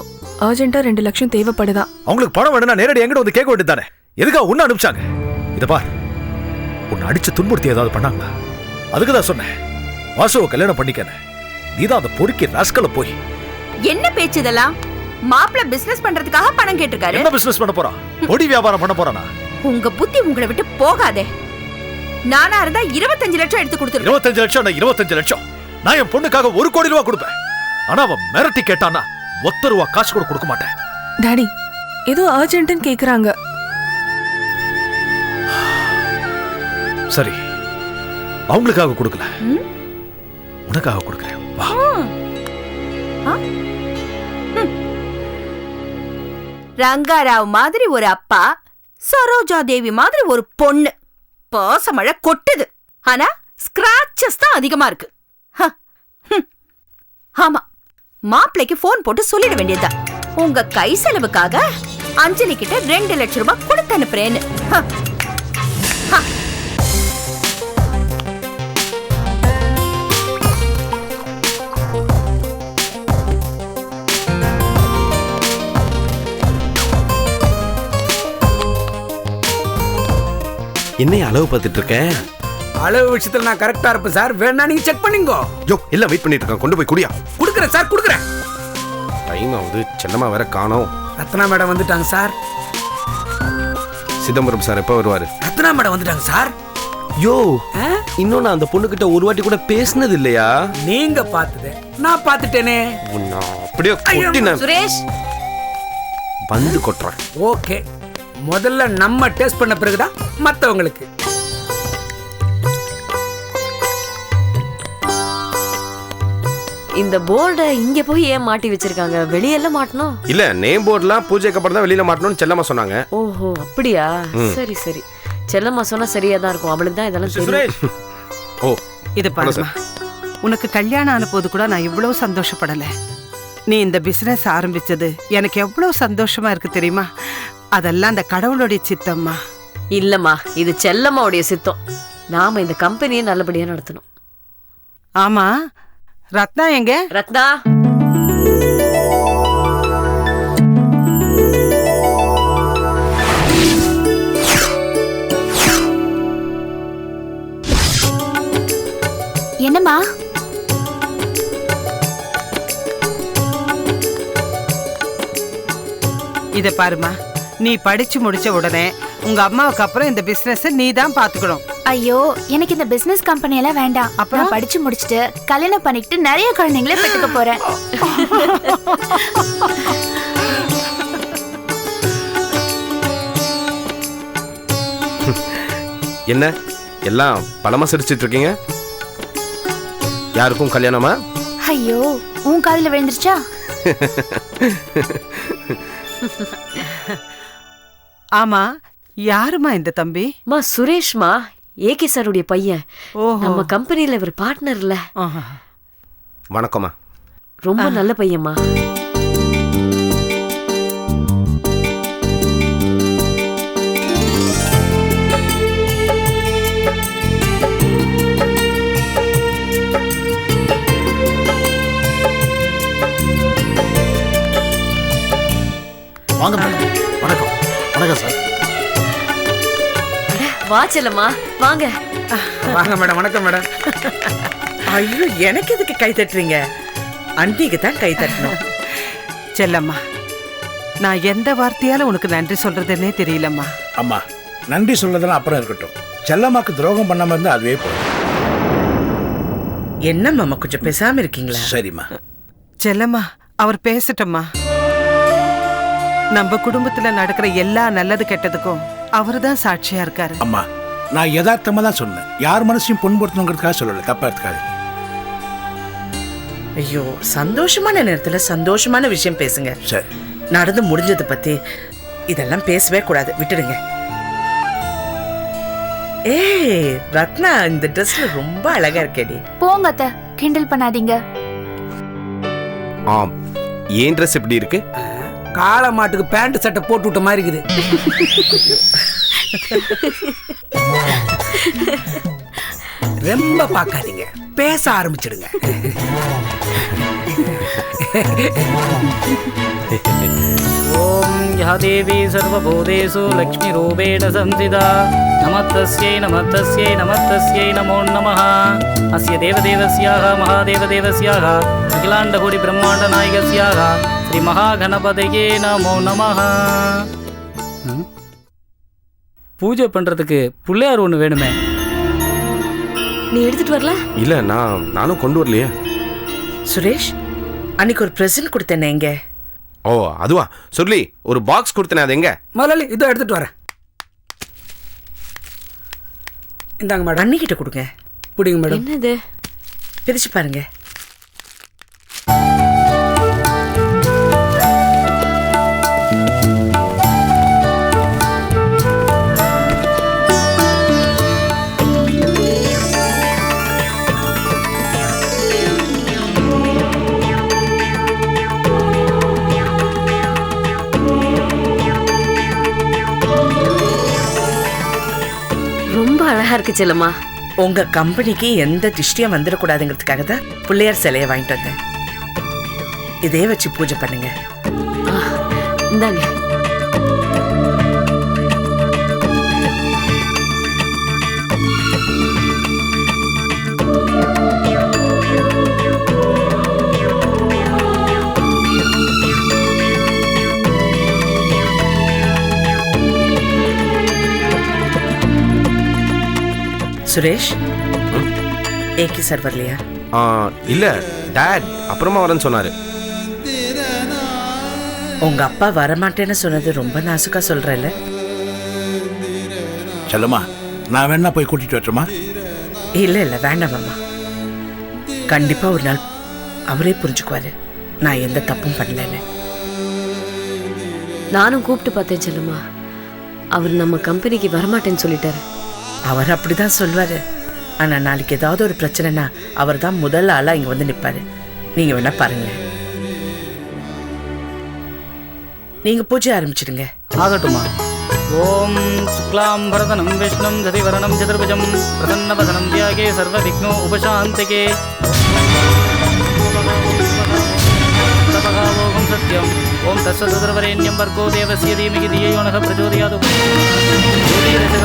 அர்ஜென்ட்டா 2 லட்சம் தேவைப்படுதா. அவங்களுக்கு பணம் வேணும்னா நேரடி எங்கிட்ட வந்து கேட்க வேண்டியதானே? எதுக்காக உன்னை அனுப்பிச்சாங்க? இத பார், உன்னை அடிச்சு துன்புறுத்தி ஏதாவது பண்ணாங்களா? அதுக்கு தான் சொன்னேன் வாசுவை கல்யாணம் பண்ணிக்கன்னு. நீதான் அந்த பொறுக்கி ராஸ்கல போய். என்ன பேச்சு இதெல்லாம்? மாப்பிள்ள பிசினஸ் பண்றதுக்காக பணம் கேட்டிருக்காரு. என்ன பிசினஸ் பண்ண போறான்? பொடி வியாபாரம் பண்ண போறானா? உங்க புத்தி உங்களை விட்டு போகாதே. நானா இருந்தா 25 லட்சம் எடுத்து கொடுத்துரு. 25 லட்சம்? 25 லட்சம் நான் என் பொண்ணுக்காக 1 கோடி ரூபாய் கொடுப்பேன். ஆனா அவன் மிரட்டி கேட்டானா 1 ரூபா காசு கூட கொடுக்க மாட்டேன். டாடி ஏதோ அர்ஜென்ட்னு கேக்குறாங்க. சரி, அவங்களுக்காக கொடுக்கல, உனக்காக கொடுக்கிறேன். வா. ரங்காராவ் மாதிரி ஒரு அப்பா, சரோஜா தேவி மாதிரி ஒரு பொண்ணு. பாசமழை கொட்டுது, ஆனா ஸ்கிராச்சஸ் தான் அதிகமா இருக்கு. ஆமா, மாப்பிளைக்கு போன் போட்டு சொல்லிட வேண்டியதுதான், உங்க கை செலவுக்காக அஞ்சலி கிட்ட 2 லட்சம் ரூபாய் கொடுத்து அனுப்புறேன்னு. என்ன அளவு பார்த்துட்டு இருக்க? அளவு விஷயத்துல நான் கரெக்டா இருப்பேன் சார். வேணா நீங்க செக் பண்ணிங்கோ. யோ, எல்லாம் வெயிட் பண்ணிட்டு இருக்கான், கொண்டு போய் குடியா. குடுக்குறேன் சார், குடுக்குறேன். டைம் ஆகுது, செல்லம்மா வேற காணோம். ரத்னா மேடம் வந்துட்டாங்க சார். சிதம்பரம் சார் எப்ப வருவாரு? ரத்னா மேடம் வந்துட்டாங்க சார். யோ, இன்னும் நான் அந்த பொண்ணுகிட்ட ஒரு வாட்டி கூட பேசினது இல்லையா? நீங்க பார்த்தது நான் பார்த்துட்டேனே. அப்படியே கொட்டினேன். சுரேஷ் வந்து கொட்டுறேன். ஓகே, முதல்ல நம்ம டேஸ்ட் பண்ண பிறகுதான் மத்தவங்களுக்கு. இந்த போர்டை இங்க போய் ஏன் மாட்டி வச்சிருக்காங்க? வெளியெல்லாம் மாட்டணும் இல்ல, நேம் போர்ட்லாம் பூஜைக்கு அப்புறம் தான் வெளியில மாட்டணும்னு செல்லம்மா சொன்னாங்க. ஓஹோ, அப்படியா? சரி சரி, செல்லம்மா சொன்னா சரியா தான் இருக்கும். அவளுக்கு தான் இதெல்லாம் தெரியும். ஓ, இது பாருமா, உனக்கு கல்யாணம் ஆன போது கூட நான் இவ்வளவு சந்தோஷப்படல. நீ இந்த பிசினஸ் ஆரம்பிச்சது எனக்கு எவ்வளவு சந்தோஷமா இருக்கு தெரியுமா? அதெல்லாம் அந்த கடவுளுடைய சித்தம்மா. இல்லம்மா, இது செல்லம்மாவுடைய சித்தம். நாம இந்த கம்பெனியை நல்லபடியா நடத்தணும். ஆமா, ரத்னா எங்க? ரத்னா, என்னம்மா? இத பாருமா, நீ படிச்சு முடிச்ச உடனே உங்க அம்மாவுக்கு அப்புறம் இந்த பிசினஸ் நீ தான் பாத்துக்கணும். ஐயோ, எனக்கு இந்த பிசினஸ் கம்பெனி எல்லாம் வேண்டாம். அப்புறம் படிச்சு முடிச்சிட்டு கல்யாணம் பண்ணிட்டு நிறைய குழந்தைங்களே பெற்றுக்க போறேன். என்ன எல்லாம் பலமா சிரிச்சிட்டு இருக்கீங்க? யாருக்கும் கல்யாணமா? ஐயோ, உன் காதுல விழுந்துருச்சா? ஆமா, யாருமா இந்த தம்பி? மா சுரேஷ்மா, ஏகே சாருடைய பையன். நம்ம கம்பெனில இவர் பார்ட்னர்ல. வணக்கம்மா. ரொம்ப நல்ல பையன்மா. வாங்க மேடம். வணக்கம். வணக்கம் சார். வா செல்லம்மா, வாங்க. வாங்க மேடம். வணக்கம் மேடம். ஐயோ, எனக்கு எதுக்கு கை தட்டுறீங்க? அன்னைக்கு தான் கை தட்டணும். செல்லம்மா, நான் எந்த வார்த்தையால உனக்கு நன்றி சொல்றதுன்னே தெரியலம்மா. அம்மா, நன்றி சொல்றதெல்லாம் அப்புறம் இருக்கட்டும். செல்லம்மாக்கு துரோகம் பண்ணாம இருந்தா அதுவே போதும். என்ன மாமா, கொஞ்சம் பேசாம இருக்கீங்களா? சரிம்மா. செல்லம்மா, அவர் பேசட்டம்மா. நம்ம குடும்பத்துல நடக்கிற எல்லா நல்லது கெட்டதுக்கும் அவர்தான் சாட்சியா இருக்காரு. அம்மா, நான் யதார்த்தமா தான் சொன்னேன். யார் மனசையும் புண்படுத்தணுங்கிறதுக்காக சொல்லல. தப்பா எடுத்துக்காதீங்க. ஐயோ, சந்தோஷமான நேரத்துல சந்தோஷமான விஷயம் பேசுங்க. சரி. நடந்து முடிஞ்சதை பத்தி இதெல்லாம் பேசவே கூடாது, விட்டுடுங்க. ஏய் ரத்னா, இந்த ட்ரெஸ்ல ரொம்ப அழகா இருக்கேடி. போங்க அத்தை, கிண்டல் பண்ணாதீங்க. ஆம், ஏன் ட்ரெஸ் எப்படி இருக்கு? காளை மாட்டுக்கு பேண்ட் சட்டை போட்டு விட்ட மாதிரி இருக்குது. ரொம்ப பார்க்காதீங்க, பேச ஆரம்பிச்சிடுங்க. ஓம் யா தேவி சர்வபூதேஷு லக்ஷ்மிரூபேண சம்சிதா நமத்தஸ்யை நமத்தஸ்யை நமத்தஸ்யை நமோ நமः அஸ்ய தேவதேவஸ்யாः மகாதேவதேவஸ்யாः அகிலாண்டகோடி பிரம்மாண்ட நாயகஸ்யாः ஸ்ரீ மகாகணபதியே நமோ நமः. பூஜை பண்றதுக்கு பிள்ளையார் ஒன்று வேணுமே. நீ எடுத்துட்டு வரல? இல்ல நானும் கொண்டு வரலையே. சுரேஷ், அன்னைக்கு ஒரு பிரசன்ட் கொடுத்தேனே எங்க? ஓ அதுவா சொல்லி ஒரு பாக்ஸ் கொடுத்தனே, அது எங்க? முதலாளி இதோ எடுத்துட்டு வரேன். இந்தாங்க மேடம். அன்னிக்கிட்ட கொடுங்க. பிடிங்க மேடம். என்னது? பிரிச்சு பாருங்க. ரொம்ப அழகா இருக்கு செல்லம்மா. உங்க கம்பெனிக்கு எந்த திருஷ்டியும் வந்துடக்கூடாதுங்கிறதுக்காக தான் பிள்ளையார் சிலையை வாங்கிட்டு வந்தேன். இதே வச்சு பூஜை பண்ணுங்க. இந்தாங்க. சுரேஷ், ஏகி சார் வரலையா? இல்ல டாட் அப்புறமா வரேன்னு சொன்னாரு. உங்க அப்பா வரமாட்டேன்னு சொன்னது ரொம்ப நாசுக்கா சொல்றல. செல்லம்மா, நான் வேணா போய் கூட்டிட்டு வரட்டுமா? இல்ல இல்ல வேண்டாம் மாமா. கண்டிப்பா ஒரு நாள் அவரே புரிஞ்சுக்குவாரு நான் எந்த தப்பும் பண்ணல. நானும் கூப்பிட்டு பார்த்தேன் செல்லம்மா. அவர் நம்ம கம்பெனிக்கு வரமாட்டேன்னு சொல்லிட்டாரு. அவர் அப்படிதான் சொல்வாரு. ஆனா நாளைக்கு ஏதாவது ஒரு பிரச்சனைனா அவர் தான் முதல் ஆளா இங்க வந்து நிப்பாரு. நீங்க வேணா பாருங்க. நீங்க பூஜை ஆரம்பிச்சிடுங்க. ஆகட்டுமா. ஓம் சுக்லாம் பரதனம் விஷ்ணும் ததிவரணம் சதுர்புஜம் பிரசன்னவதனம் தியாகே சர்வ விக்னோ உபசாந்திகே ஓம் சத்யம் ஓம் தஸ்வதர்வரேண்யம் வர்கோ தேவஸ்ய தீமகி தியோ நः பிரச்சோதயாத்.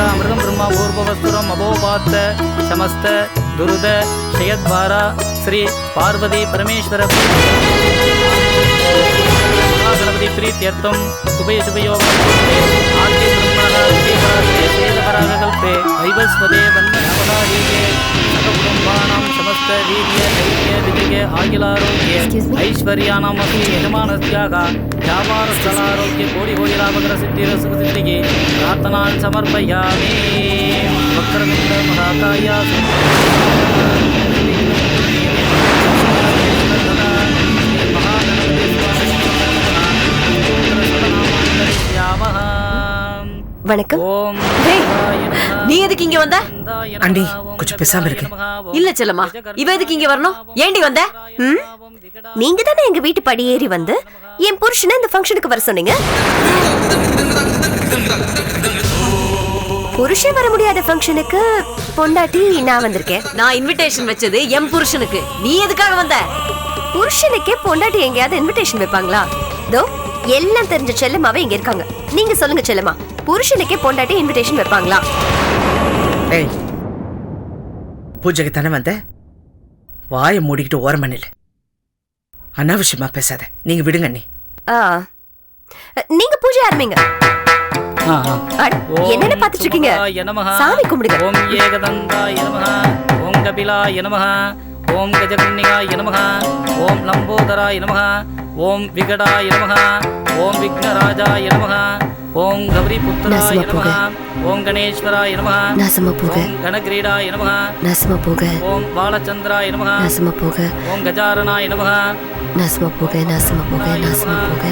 அமிர்தம் பிரம்மா பூர்வவஸ்துரம் அபோபாத்த சமஸ்த துருத ஷயத்வாரா ஸ்ரீ பார்வதி பரமேஸ்வர கணபதி பிரீத்யர்த்தம் சுபய சுபயோகம் ஆர்த்தி பிரம்மணகல்பே வைவஸ்வதே வந்தனவதாரீயே சககுடும்பானாம் சமஸ்த வீரிய தைரிய விஜய ஆகிலாரோக்கிய ஐஸ்வர்யானாம் அபி யஜமானஸ்யாக வியாபாரஸ்தலாரோக்கிய கோடி கோடி லாபகர சித்திர சுகசித்திகி பிரார்த்தனான் சமர்ப்பயாமி. வக்ரதுண்ட மகாகாய வணக்கம். நீ எதுக்கு இங்க வந்த? அண்டி கொஞ்சம் பேசாம இருக்கு. இல்ல செல்லம்மா, இவ எதுக்கு இங்க வரணும்? ஏண்டி வந்த? நீங்க தானே எங்க வீட்டு படி ஏறி வந்து என் புருஷனை இந்த ஃபங்க்ஷனுக்கு வர சொன்னீங்க. புருஷன் வர முடியாத ஃபங்க்ஷனுக்கு பொண்டாட்டி நான் வந்திருக்கேன். நான் இன்விடேஷன் வச்சது என் புருஷனுக்கு. நீ எதுக்காக வந்த? புருஷனுக்கே பொண்டாட்டி எங்கேயாவது இன்விடேஷன் வைப்பாங்களா? தோ எல்லாம் தெரிஞ்ச செல்லம்மாவே இங்க இருக்காங்க. நீங்க சொல்லுங்க செல்லம்மா, புருஷனுக்கே பொண்டாட்டி இன்விடேஷன் வைப்பாங்களா? ஏய், பூஜைக்கு தானே வந்த? வாயை மூடிக்கிட்டு ஓரம் பண்ணல. அனாவசியமா பேசாத. நீங்க விடுங்க அண்ணி. நீங்க பூஜை ஆரம்பிங்க. என்னென்ன பாத்துட்டு இருக்கீங்க? சாமி கும்பிடுங்க. ஓம் ஏகதந்தாய நமஹ ஓம் கபிலாய நமஹ ஓம் கஜகன்னிகாய நமஹ ஓம் லம்போதராய நமஹ ஓம் விகடாய நமஹ ஓம் விக்னராஜாய நமஹ ஓம் கௌரிபுத்ராய நமஹ ஓம் கணேஸ்வராய நமஹ நாசமா போக. ஓம் கணகிரீடாய நமஹ நாசமா போக. ஓம் பாலச்சந்திராய நமஹ நாசமா போக. ஓம் கஜாரணாய நமஹ நாசமா போக. நாசமா போக. நாசமா போக.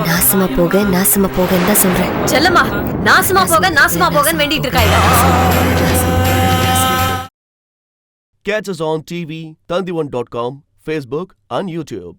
நாசமா போக. நாசமா போகன்னு தான் சொல்றேன். செல்லம்மா, நாசமா போக நாசமா போகன்னு வேண்டிட்டு இருக்காங்க. Catch us on TV, Tandivan.com, Facebook and YouTube.